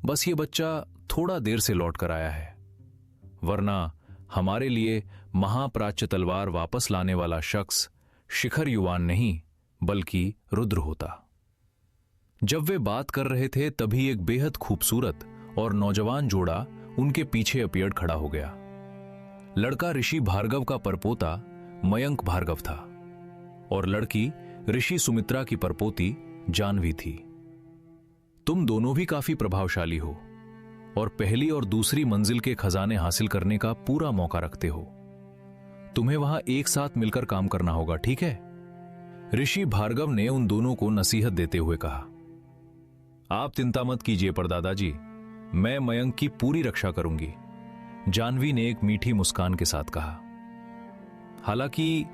बस ये बच्चा थोड़ा देर से लौट कर आया है, वरना हमारे लिए महाप्राच्य तलवार वापस लाने वाला शख्स शिखर युवान नहीं बल्कि रुद्र होता। जब वे बात कर रहे थे तभी एक बेहद खूबसूरत और नौजवान जोड़ा उनके पीछे अपीयड़ खड़ा हो गया। लड़का ऋषि भार्गव का परपोता मयंक भार्गव था और लड़की ऋषि सुमित्रा की परपोती जानवी थी। तुम दोनों भी काफी प्रभावशाली हो और पहली और दूसरी मंजिल के खजाने हासिल करने का पूरा मौका रखते हो। तुम्हें वहां एक साथ मिलकर काम करना होगा, ठीक है? ऋषि भार्गव ने उन दोनों को नसीहत देते हुए कहा। आप चिंता मत कीजिए परदादाजी, मैं मयंक की पूरी रक्षा करूंगी, जानवी ने एक मीठी मुस्कान के साथ कहा। हालांकि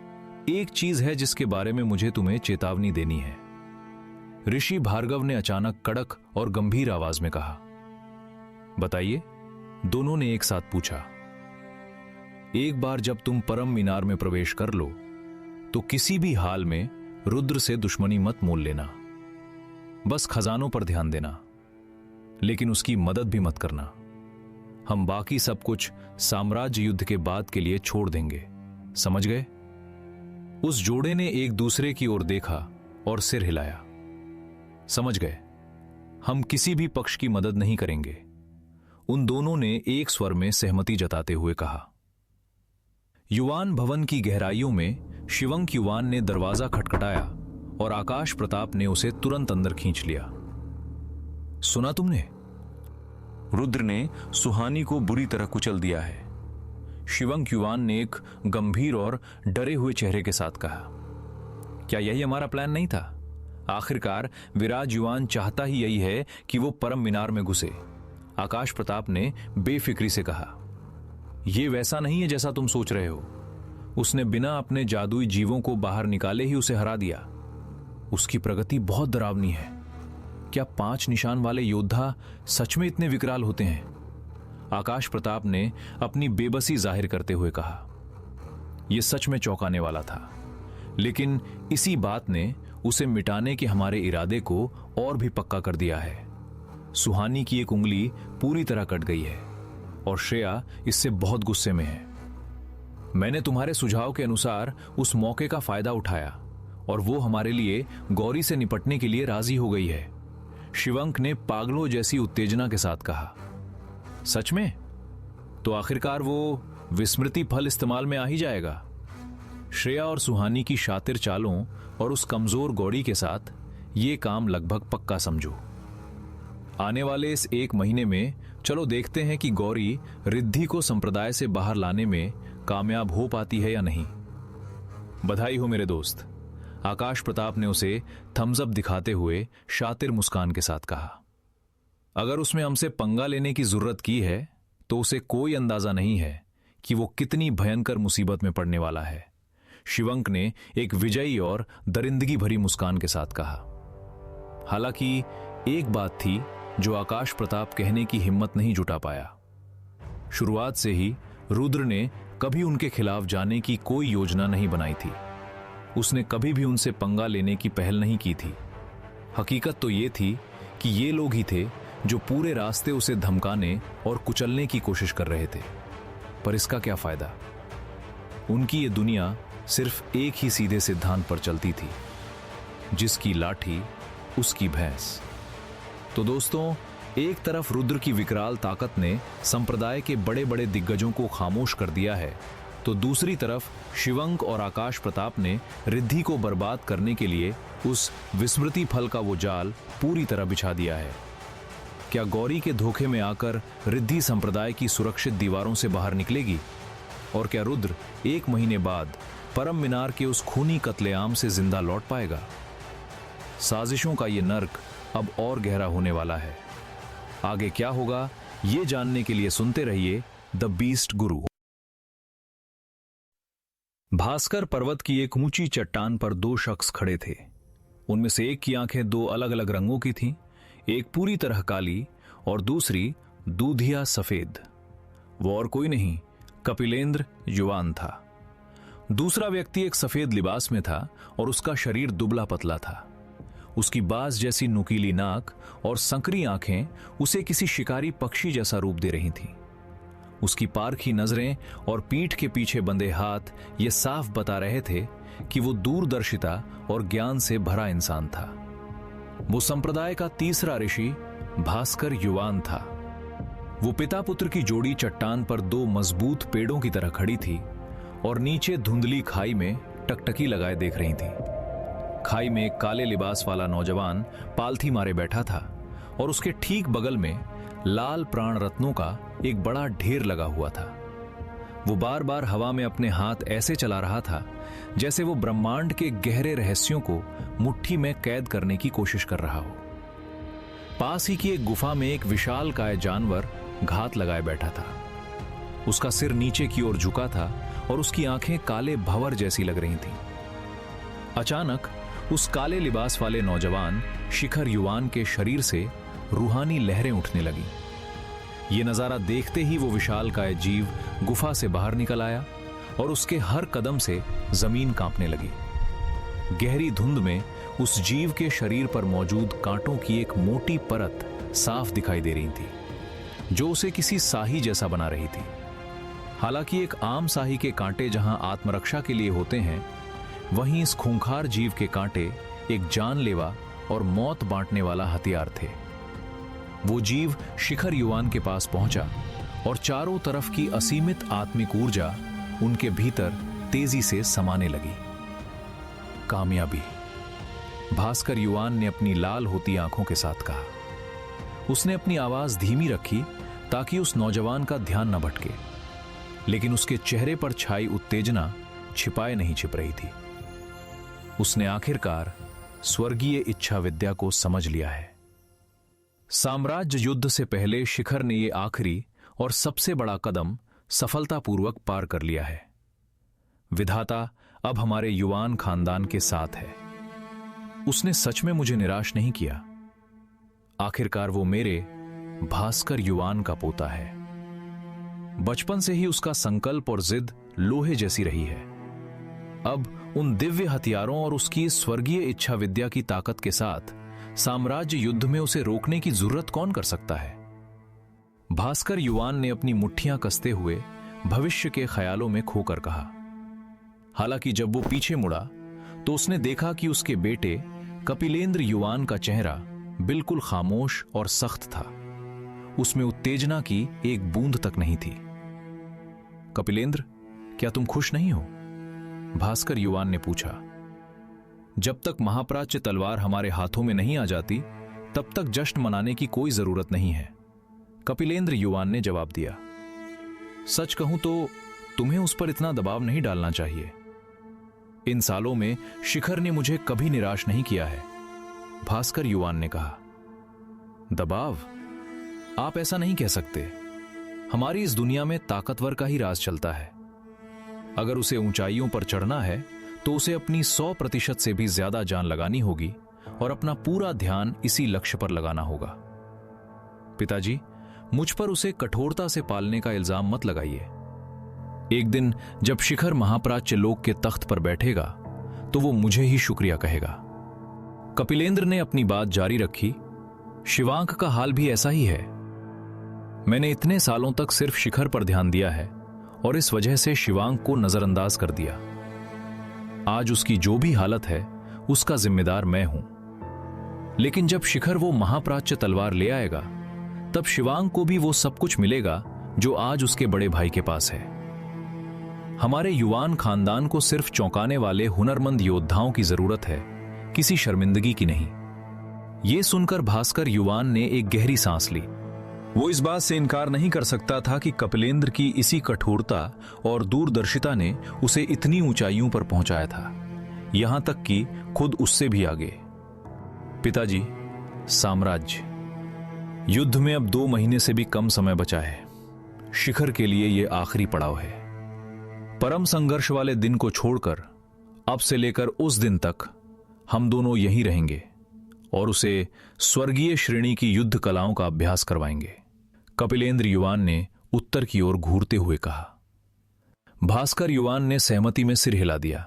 एक चीज है जिसके बारे में मुझे तुम्हें चेतावनी देनी है, ऋषि भार्गव ने अचानक कड़क और गंभीर आवाज में कहा। बताइए, दोनों ने एक साथ पूछा। एक बार जब तुम परम मीनार में प्रवेश कर लो तो किसी भी हाल में रुद्र से दुश्मनी मत मोल लेना। बस खजानों पर ध्यान देना, लेकिन उसकी मदद भी मत करना। हम बाकी सब कुछ साम्राज्य युद्ध के बाद के लिए छोड़ देंगे, समझ गए? उस जोड़े ने एक दूसरे की ओर देखा और सिर हिलाया। समझ गए, हम किसी भी पक्ष की मदद नहीं करेंगे, उन दोनों ने एक स्वर में सहमति जताते हुए कहा। युवान भवन की गहराइयों में शिवंक युवान ने दरवाजा खटखटाया और आकाश प्रताप ने उसे तुरंत अंदर खींच लिया। सुना तुमने? रुद्र ने सुहानी को बुरी तरह कुचल दिया है, शिवंक युवान ने एक गंभीर और डरे हुए चेहरे के साथ कहा। क्या यही हमारा प्लान नहीं था? आखिरकार विराज युवान चाहता ही यही है कि वो परम मीनार में घुसे, आकाश प्रताप ने बेफिक्री से कहा। यह वैसा नहीं है जैसा तुम सोच रहे हो। उसने बिना अपने जादुई जीवों को बाहर निकाले ही उसे हरा दिया। उसकी प्रगति बहुत डरावनी है। क्या 5 निशान वाले योद्धा सच में इतने विकराल होते हैं? आकाश प्रताप ने अपनी बेबसी जाहिर करते हुए कहा। यह सच में चौंकाने वाला था, लेकिन इसी बात ने उसे मिटाने के हमारे इरादे को और भी पक्का कर दिया है। सुहानी की एक उंगली पूरी तरह कट गई है और श्रेया इससे बहुत गुस्से में है। मैंने तुम्हारे सुझाव के अनुसार उस मौके का फायदा उठाया और वो हमारे लिए गौरी से निपटने के लिए राजी हो गई है, शिवंक ने पागलों जैसी उत्तेजना के साथ कहा। सच में? तो आखिरकार वो विस्मृति फल इस्तेमाल में आ ही जाएगा। श्रेया और सुहानी की शातिर चालों और उस कमजोर गौरी के साथ ये काम लगभग पक्का समझो। आने वाले इस 1 महीने में चलो देखते हैं कि गौरी रिद्धि को संप्रदाय से बाहर लाने में कामयाब हो पाती है या नहीं। बधाई हो मेरे दोस्त, आकाश प्रताप ने उसे थम्स अप दिखाते हुए शातिर मुस्कान के साथ कहा। अगर उसमें हमसे पंगा लेने की जरूरत की है तो उसे कोई अंदाजा नहीं है कि वो कितनी भयंकर मुसीबत में पड़ने वाला है। शिवंक ने एक विजयी और दरिंदगी भरी मुस्कान के साथ कहा। हालांकि एक बात थी जो आकाश प्रताप कहने की हिम्मत नहीं जुटा पाया। शुरुआत से ही रुद्र ने कभी उनके खिलाफ जाने की कोई योजना नहीं बनाई थी। उसने कभी भी उनसे पंगा लेने की पहल नहीं की थी। हकीकत तो ये थी कि ये लोग ही थे जो पूरे रास्ते उसे धमकाने और कुचलने की कोशिश कर रहे थे। पर इसका क्या फायदा? उनकी ये दुनिया सिर्फ एक ही सीधे सिद्धांत पर चलती थी, जिसकी लाठी उसकी भैंस। तो दोस्तों, एक तरफ रुद्र की विकराल ताकत ने संप्रदाय के बड़े बड़े दिग्गजों को खामोश कर दिया है, तो दूसरी तरफ शिवंक और आकाश प्रताप ने रिद्धि को बर्बाद करने के लिए उस विस्मृति फल का वो जाल पूरी तरह बिछा दिया है। क्या गौरी के धोखे में आकर रिद्धि संप्रदाय की सुरक्षित दीवारों से बाहर निकलेगी? और क्या रुद्र 1 महीने बाद परम मीनार के उस खूनी कत्लेआम से जिंदा लौट पाएगा? साजिशों का ये नर्क अब और गहरा होने वाला है। आगे क्या होगा, ये जानने के लिए सुनते रहिए द बीस्ट गुरु। भास्कर पर्वत की एक ऊंची चट्टान पर 2 शख्स खड़े थे। उनमें से एक की आंखें 2 अलग अलग रंगों की थीं, एक पूरी तरह काली और दूसरी दूधिया सफेद। वो और कोई नहीं, कपिलेंद्र युवान था। दूसरा व्यक्ति एक सफेद लिबास में था और उसका शरीर दुबला पतला था। उसकी बाज जैसी नुकीली नाक और संकरी आंखें उसे किसी शिकारी पक्षी जैसा रूप दे रही थीं। उसकी पारखी नजरें और पीठ के पीछे बंधे हाथ ये साफ बता रहे थे कि वो दूरदर्शिता और ज्ञान से भरा इंसान था। वो संप्रदाय का तीसरा ऋषि भास्कर युवान था। वो पिता पुत्र की जोड़ी चट्टान पर 2 मजबूत पेड़ों की तरह खड़ी थी और नीचे धुंधली खाई में टकटकी लगाए देख रही थी। खाई में एक काले लिबास वाला नौजवान पालथी मारे बैठा था और उसके ठीक बगल में लाल प्राण रत्नों का एक बड़ा ढेर लगा हुआ था। वो बार बार हवा में अपने हाथ ऐसे चला रहा था जैसे वो ब्रह्मांड के गहरे रहस्यों को मुट्ठी में कैद करने की कोशिश कर रहा हो। पास ही की एक गुफा में एक विशालकाय जानवर घात लगाए बैठा था। उसका सिर नीचे की ओर झुका था और उसकी आंखें काले भंवर जैसी लग रही थीं। अचानक उस काले लिबास वाले नौजवान शिखर युवान के शरीर से रूहानी लहरें उठने लगी। ये नजारा देखते ही वो विशालकाय जीव गुफा से बाहर निकल आया और उसके हर कदम से जमीन कांपने लगी। गहरी धुंध में उस जीव के शरीर पर मौजूद कांटों की एक मोटी परत साफ दिखाई दे रही थी, जो उसे किसी साही जैसा बना रही थी। हालांकि एक आम साही के कांटे जहां आत्मरक्षा के लिए होते हैं, वहीं इस खूंखार जीव के कांटे एक जानलेवा और मौत बांटने वाला हथियार थे। वो जीव शिखर युवान के पास पहुंचा और चारों तरफ की असीमित आत्मिक ऊर्जा उनके भीतर तेजी से समाने लगी। कामयाबी, भास्कर युवान ने अपनी लाल होती आंखों के साथ कहा। उसने अपनी आवाज धीमी रखी ताकि उस नौजवान का ध्यान न भटके, लेकिन उसके चेहरे पर छाई उत्तेजना छिपाए नहीं छिप रही थी। उसने आखिरकार स्वर्गीय इच्छा विद्या को समझ लिया है। साम्राज्य युद्ध से पहले शिखर ने यह आखिरी और सबसे बड़ा कदम सफलतापूर्वक पार कर लिया है। विधाता अब हमारे युवान खानदान के साथ है। उसने सच में मुझे निराश नहीं किया। आखिरकार वो मेरे भास्कर युवान का पोता है। बचपन से ही उसका संकल्प और जिद लोहे जैसी रही है। अब उन दिव्य हथियारों और उसकी स्वर्गीय इच्छा विद्या की ताकत के साथ साम्राज्य युद्ध में उसे रोकने की जरूरत कौन कर सकता है? भास्कर युवान ने अपनी मुट्ठियां कसते हुए भविष्य के ख्यालों में खोकर कहा। हालांकि जब वो पीछे मुड़ा तो उसने देखा कि उसके बेटे कपिलेंद्र युवान का चेहरा बिल्कुल खामोश और सख्त था। उसमें उत्तेजना की एक बूंद तक नहीं थी। कपिलेंद्र, क्या तुम खुश नहीं हो? भास्कर युवान ने पूछा। जब तक महाप्राच्य तलवार हमारे हाथों में नहीं आ जाती, तब तक जश्न मनाने की कोई जरूरत नहीं है, कपिलेंद्र युवान ने जवाब दिया। सच कहूं तो तुम्हें उस पर इतना दबाव नहीं डालना चाहिए। इन सालों में शिखर ने मुझे कभी निराश नहीं किया है, भास्कर युवान ने कहा। दबाव? आप ऐसा नहीं कह सकते। हमारी इस दुनिया में ताकतवर का ही राज चलता है। अगर उसे ऊंचाइयों पर चढ़ना है तो उसे अपनी 100% से भी ज्यादा जान लगानी होगी और अपना पूरा ध्यान इसी लक्ष्य पर लगाना होगा। पिताजी, मुझ पर उसे कठोरता से पालने का इल्जाम मत लगाइए। एक दिन जब शिखर महाप्राच्य लोक के तख्त पर बैठेगा तो वो मुझे ही शुक्रिया कहेगा। कपिलेंद्र ने अपनी बात जारी रखी। शिवांक का हाल भी ऐसा ही है। मैंने इतने सालों तक सिर्फ शिखर पर ध्यान दिया है और इस वजह से शिवांक को नजरअंदाज कर दिया। आज उसकी जो भी हालत है उसका जिम्मेदार मैं हूं। लेकिन जब शिखर वो महाप्राच्य तलवार ले आएगा तब शिवांक को भी वो सब कुछ मिलेगा जो आज उसके बड़े भाई के पास है। हमारे युवान खानदान को सिर्फ चौंकाने वाले हुनरमंद योद्धाओं की जरूरत है, किसी शर्मिंदगी की नहीं। यह सुनकर भास्कर युवान ने एक गहरी सांस ली। वो इस बात से इनकार नहीं कर सकता था कि कपिलेंद्र की इसी कठोरता और दूरदर्शिता ने उसे इतनी ऊंचाइयों पर पहुंचाया था, यहां तक कि खुद उससे भी आगे। पिताजी, साम्राज्य युद्ध में अब 2 महीने से भी कम समय बचा है। शिखर के लिए यह आखिरी पड़ाव है। परम संघर्ष वाले दिन को छोड़कर अब से लेकर उस दिन तक हम दोनों यहीं रहेंगे और उसे स्वर्गीय श्रेणी की युद्ध कलाओं का अभ्यास करवाएंगे। कपिलेंद्र युवान ने उत्तर की ओर घूरते हुए कहा। भास्कर युवान ने सहमति में सिर हिला दिया।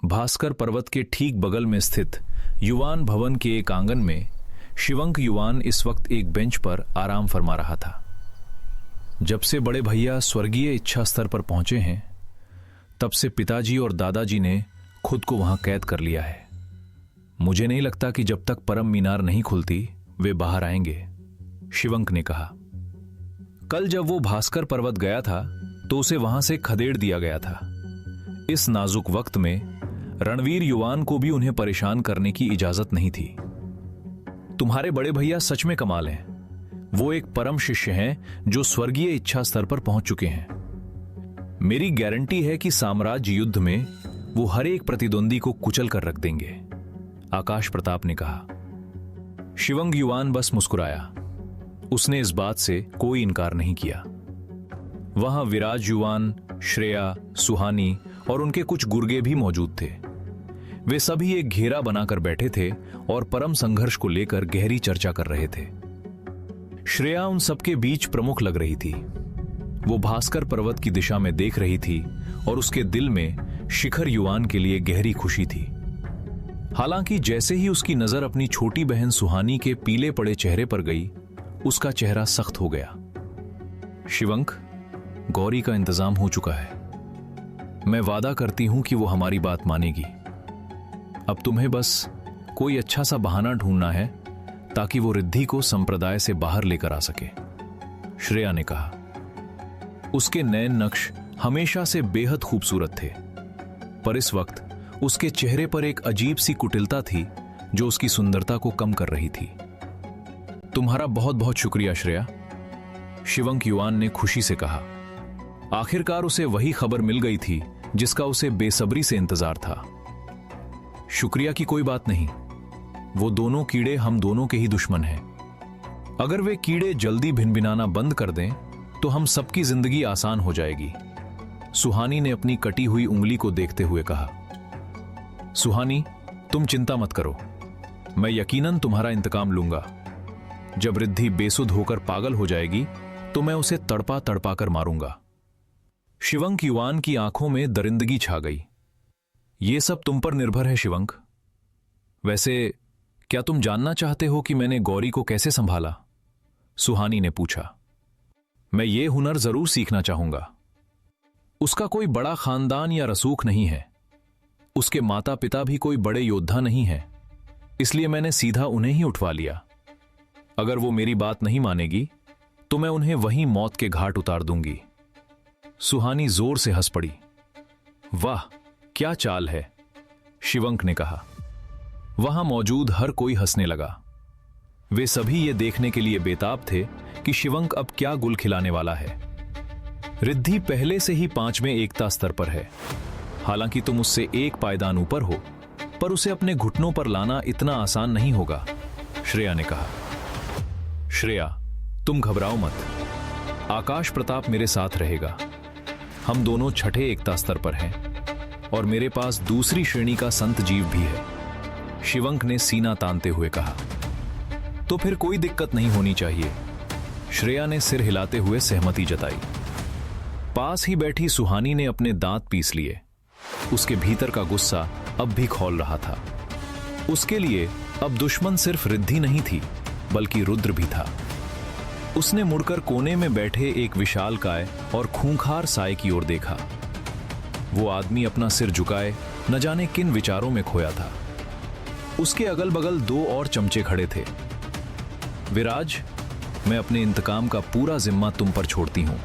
भास्कर पर्वत के ठीक बगल में स्थित युवान भवन के एक आंगन में शिवंक युवान इस वक्त एक बेंच पर आराम फरमा रहा था। जब से बड़े भैया स्वर्गीय इच्छा स्तर पर पहुंचे हैं तब से पिताजी और दादाजी ने खुद को वहां कैद कर लिया है। मुझे नहीं लगता कि जब तक परम मीनार नहीं खुलती वे बाहर आएंगे, शिवंक ने कहा। कल जब वो भास्कर पर्वत गया था तो उसे वहां से खदेड़ दिया गया था। इस नाजुक वक्त में रणवीर युवान को भी उन्हें परेशान करने की इजाजत नहीं थी। तुम्हारे बड़े भैया सच में कमाल हैं। वो एक परम शिष्य हैं जो स्वर्गीय इच्छा स्तर पर पहुंच चुके हैं। मेरी गारंटी है कि साम्राज्य युद्ध में वो हर एक प्रतिद्वंदी को कुचल कर रख देंगे, आकाश प्रताप ने कहा। शिवंग युवान बस मुस्कुराया। उसने इस बात से कोई इनकार नहीं किया। वहां विराज युवान, श्रेया, सुहानी और उनके कुछ गुर्गे भी मौजूद थे। वे सभी एक घेरा बनाकर बैठे थे और परम संघर्ष को लेकर गहरी चर्चा कर रहे थे। श्रेया उन सबके बीच प्रमुख लग रही थी। वो भास्कर पर्वत की दिशा में देख रही थी और उसके दिल में शिखर युवान के लिए गहरी खुशी थी। हालांकि जैसे ही उसकी नजर अपनी छोटी बहन सुहानी के पीले पड़े चेहरे पर गई, उसका चेहरा सख्त हो गया। शिवंक, गौरी का इंतजाम हो चुका है। मैं वादा करती हूं कि वो हमारी बात मानेगी। अब तुम्हें बस कोई अच्छा सा बहाना ढूंढना है ताकि वो रिद्धि को संप्रदाय से बाहर लेकर आ सके, श्रेया ने कहा। उसके नयन नक्श हमेशा से बेहद खूबसूरत थे, पर इस वक्त उसके चेहरे पर एक अजीब सी कुटिलता थी जो उसकी सुंदरता को कम कर रही थी। तुम्हारा बहुत बहुत शुक्रिया श्रेया, शिवंक युवान ने खुशी से कहा। आखिरकार उसे वही खबर मिल गई थी जिसका उसे बेसब्री से इंतजार था। शुक्रिया की कोई बात नहीं। वो दोनों कीड़े हम दोनों के ही दुश्मन हैं। अगर वे कीड़े जल्दी भिनभिनाना बंद कर दें तो हम सबकी जिंदगी आसान हो जाएगी, सुहानी ने अपनी कटी हुई उंगली को देखते हुए कहा। सुहानी, तुम चिंता मत करो, मैं यकीनन तुम्हारा इंतकाम लूंगा। जब रिद्धि बेसुध होकर पागल हो जाएगी तो मैं उसे तड़पा तड़पा कर मारूंगा। शिवंक युवान की आंखों में दरिंदगी छा गई। ये सब तुम पर निर्भर है शिवंक। वैसे क्या तुम जानना चाहते हो कि मैंने गौरी को कैसे संभाला? सुहानी ने पूछा। मैं ये हुनर जरूर सीखना चाहूंगा। उसका कोई बड़ा खानदान या रसूख नहीं है। उसके माता पिता भी कोई बड़े योद्धा नहीं है, इसलिए मैंने सीधा उन्हें ही उठवा लिया। अगर वो मेरी बात नहीं मानेगी तो मैं उन्हें वहीं मौत के घाट उतार दूंगी। सुहानी जोर से हंस पड़ी। वाह, क्या चाल है, शिवंक ने कहा। वहां मौजूद हर कोई हंसने लगा। वे सभी ये देखने के लिए बेताब थे कि शिवंक अब क्या गुल खिलाने वाला है। रिद्धि पहले से ही 5वें एकता स्तर पर है। हालांकि तुम उससे एक पायदान ऊपर हो, पर उसे अपने घुटनों पर लाना इतना आसान नहीं होगा, श्रेया ने कहा। श्रेया, तुम घबराओ मत। आकाश प्रताप मेरे साथ रहेगा। हम दोनों छठे एकता स्तर पर हैं और मेरे पास दूसरी श्रेणी का संत जीव भी है, शिवंक ने सीना तानते हुए कहा। तो फिर कोई दिक्कत नहीं होनी चाहिए, श्रेया ने सिर हिलाते हुए सहमति जताई। पास ही बैठी सुहानी ने अपने दांत पीस लिए। उसके भीतर का गुस्सा अब भी खौल रहा था। उसके लिए अब दुश्मन सिर्फ रिद्धि नहीं थी, बल्कि रुद्र भी था। उसने मुड़कर कोने में बैठे एक विशालकाय और खूंखार साय की ओर देखा। वो आदमी अपना सिर झुकाए न जाने किन विचारों में खोया था। उसके अगल बगल दो और चमचे खड़े थे। विराज, मैं अपने इंतकाम का पूरा जिम्मा तुम पर छोड़ती हूं,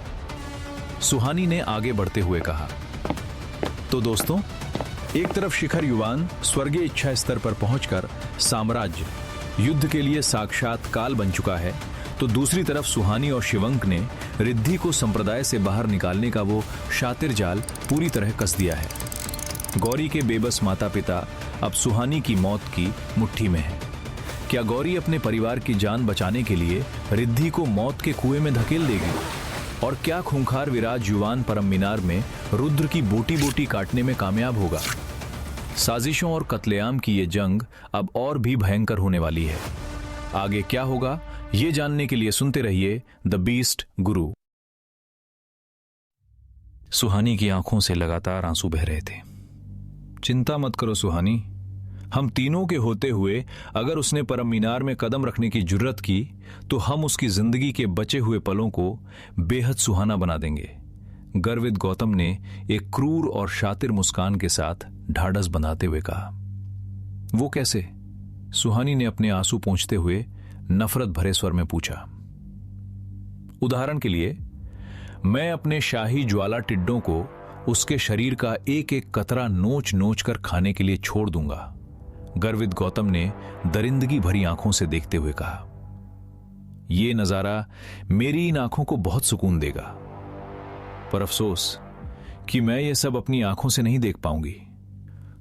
सुहानी ने आगे बढ़ते हुए कहा। तो दोस्तों, एक तरफ शिखर युवान स्वर्गीय इच्छा स्तर पर पहुंचकर साम्राज्य युद्ध के लिए साक्षात काल बन चुका है, तो दूसरी तरफ सुहानी और शिवंक ने रिद्धि को संप्रदाय से बाहर निकालने का वो शातिर जाल पूरी तरह कस दिया है। गौरी के बेबस माता पिता अब सुहानी की मौत की मुट्ठी में है। क्या गौरी अपने परिवार की जान बचाने के लिए रिद्धि को मौत के कुएं में धकेल देगी? और क्या खूंखार विराज युवान परम मीनार में रुद्र की बोटी बोटी काटने में कामयाब होगा? साजिशों और कत्लेआम की ये जंग अब और भी भयंकर होने वाली है। आगे क्या होगा, ये जानने के लिए सुनते रहिए द बीस्ट गुरु। सुहानी की आंखों से लगातार आंसू बह रहे थे। चिंता मत करो सुहानी, हम तीनों के होते हुए अगर उसने परम मीनार में कदम रखने की जुर्रत की तो हम उसकी जिंदगी के बचे हुए पलों को बेहद सुहाना बना देंगे, गर्वित गौतम ने एक क्रूर और शातिर मुस्कान के साथ ढाढ़स बंधाते हुए कहा। वो कैसे? सुहानी ने अपने आंसू पोंछते हुए नफरत भरे स्वर में पूछा। उदाहरण के लिए, मैं अपने शाही ज्वाला टिड्डों को उसके शरीर का एक एक कतरा नोच नोच कर खाने के लिए छोड़ दूंगा, गर्वित गौतम ने दरिंदगी भरी आंखों से देखते हुए कहा। यह नजारा मेरी इन आंखों को बहुत सुकून देगा, पर अफसोस कि मैं ये सब अपनी आंखों से नहीं देख पाऊंगी,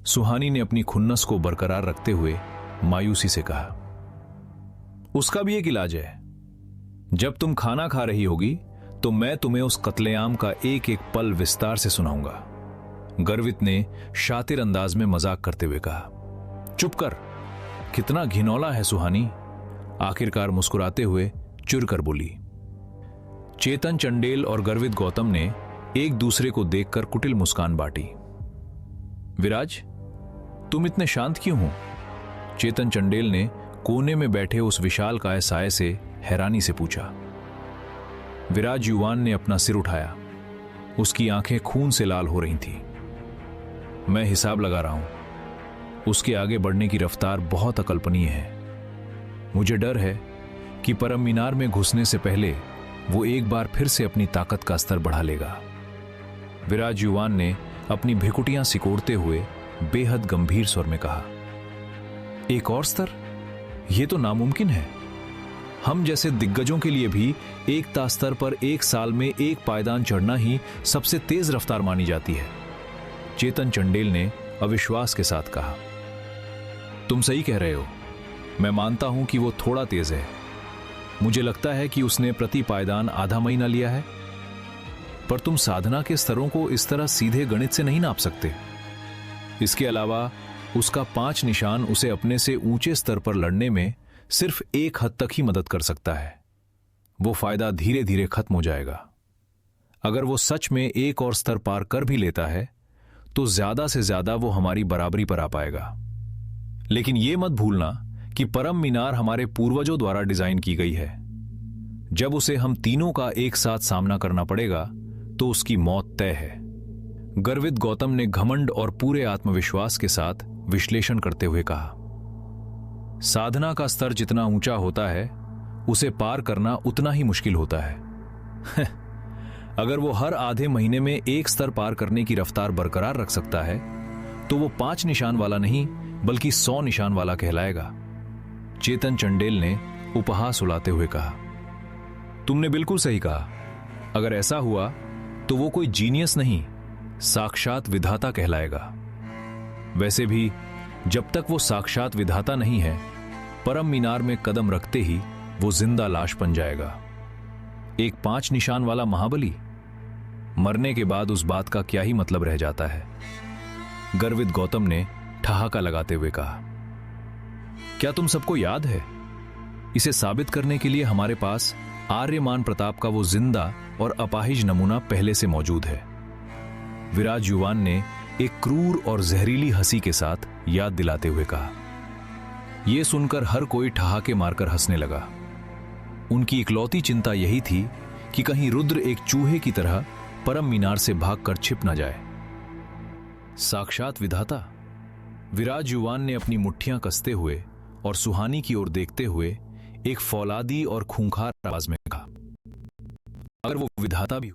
सुहानी ने अपनी खुन्नस को बरकरार रखते हुए मायूसी से कहा। उसका भी एक इलाज है। जब तुम खाना खा रही होगी तो मैं तुम्हें उस कत्लेआम का एक एक पल विस्तार से सुनाऊंगा, गर्वित ने शातिर अंदाज में मजाक करते हुए कहा। चुप कर, कितना घिनौला है सुहानी, आखिरकार मुस्कुराते हुए चुर कर बोली। चेतन चंडेल और गर्वित गौतम ने एक दूसरे को देखकर कुटिल मुस्कान बांटी। विराज, तुम इतने शांत क्यों हो? चेतन चंडेल ने कोने में बैठे उस विशालकाय साय से हैरानी से पूछा। विराज युवान ने अपना सिर उठाया। उसकी आंखें खून से लाल हो रही थीं। मैं हिसाब लगा रहा हूं, उसके आगे बढ़ने की रफ्तार बहुत अकल्पनीय है। मुझे डर है कि परम मीनार में घुसने से पहले वो एक बार फिर से अपनी ताकत का स्तर बढ़ा लेगा। विराज युवान ने अपनी भ्रिकुटियां सिकोड़ते हुए बेहद गंभीर स्वर में कहा। एक और स्तर? यह तो नामुमकिन है। हम जैसे दिग्गजों के लिए भी एकता स्तर पर एक साल में एक पायदान चढ़ना ही सबसे तेज रफ्तार मानी जाती है, चेतन चंडेल ने अविश्वास के साथ कहा। तुम सही कह रहे हो, मैं मानता हूं कि वो थोड़ा तेज है। मुझे लगता है कि उसने प्रति पायदान आधा महीना लिया है, पर तुम साधना के स्तरों को इस तरह सीधे गणित से नहीं नाप सकते। इसके अलावा उसका 5 निशान उसे अपने से ऊंचे स्तर पर लड़ने में सिर्फ एक हद तक ही मदद कर सकता है। वो फायदा धीरे धीरे खत्म हो जाएगा। अगर वो सच में एक और स्तर पार कर भी लेता है तो ज्यादा से ज्यादा वो हमारी बराबरी पर आ पाएगा। लेकिन यह मत भूलना कि परम मीनार हमारे पूर्वजों द्वारा डिजाइन की गई है। जब उसे हम तीनों का एक साथ सामना करना पड़ेगा तो उसकी मौत तय है, गर्वित गौतम ने घमंड और पूरे आत्मविश्वास के साथ विश्लेषण करते हुए कहा। साधना का स्तर जितना ऊंचा होता है उसे पार करना उतना ही मुश्किल होता है। अगर वो हर आधे महीने में एक स्तर पार करने की रफ्तार बरकरार रख सकता है तो वो 5 निशान वाला नहीं बल्कि 100 निशान वाला कहलाएगा, चेतन चंडेल ने उपहास उड़ाते हुए कहा। तुमने बिल्कुल सही कहा। अगर ऐसा हुआ तो वो कोई जीनियस नहीं, साक्षात विधाता कहलाएगा। वैसे भी जब तक वो साक्षात विधाता नहीं है, परम मीनार में कदम रखते ही वो जिंदा लाश बन जाएगा। एक 5 निशान वाला महाबली, मरने के बाद उस बात का क्या ही मतलब रह जाता है। गर्वित गौतम ने ठहाका लगाते हुए कहा, क्या तुम सबको याद है? इसे साबित करने के लिए हमारे पास आर्यमान प्रताप का वो जिंदा और अपाहिज नमूना पहले से मौजूद है। विराज युवान ने एक क्रूर और जहरीली हंसी के साथ याद दिलाते हुए कहा। यह सुनकर हर कोई ठहाके मारकर हंसने लगा। उनकी इकलौती चिंता यही थी कि कहीं रुद्र एक चूहे की तरह परम मीनार से भागकर छिप न जाए। साक्षात विधाता! विराज युवान ने अपनी मुट्ठियां कसते हुए और सुहानी की ओर देखते हुए एक फौलादी और खूंखार आवाज में कहा, अगर वो विधाता भी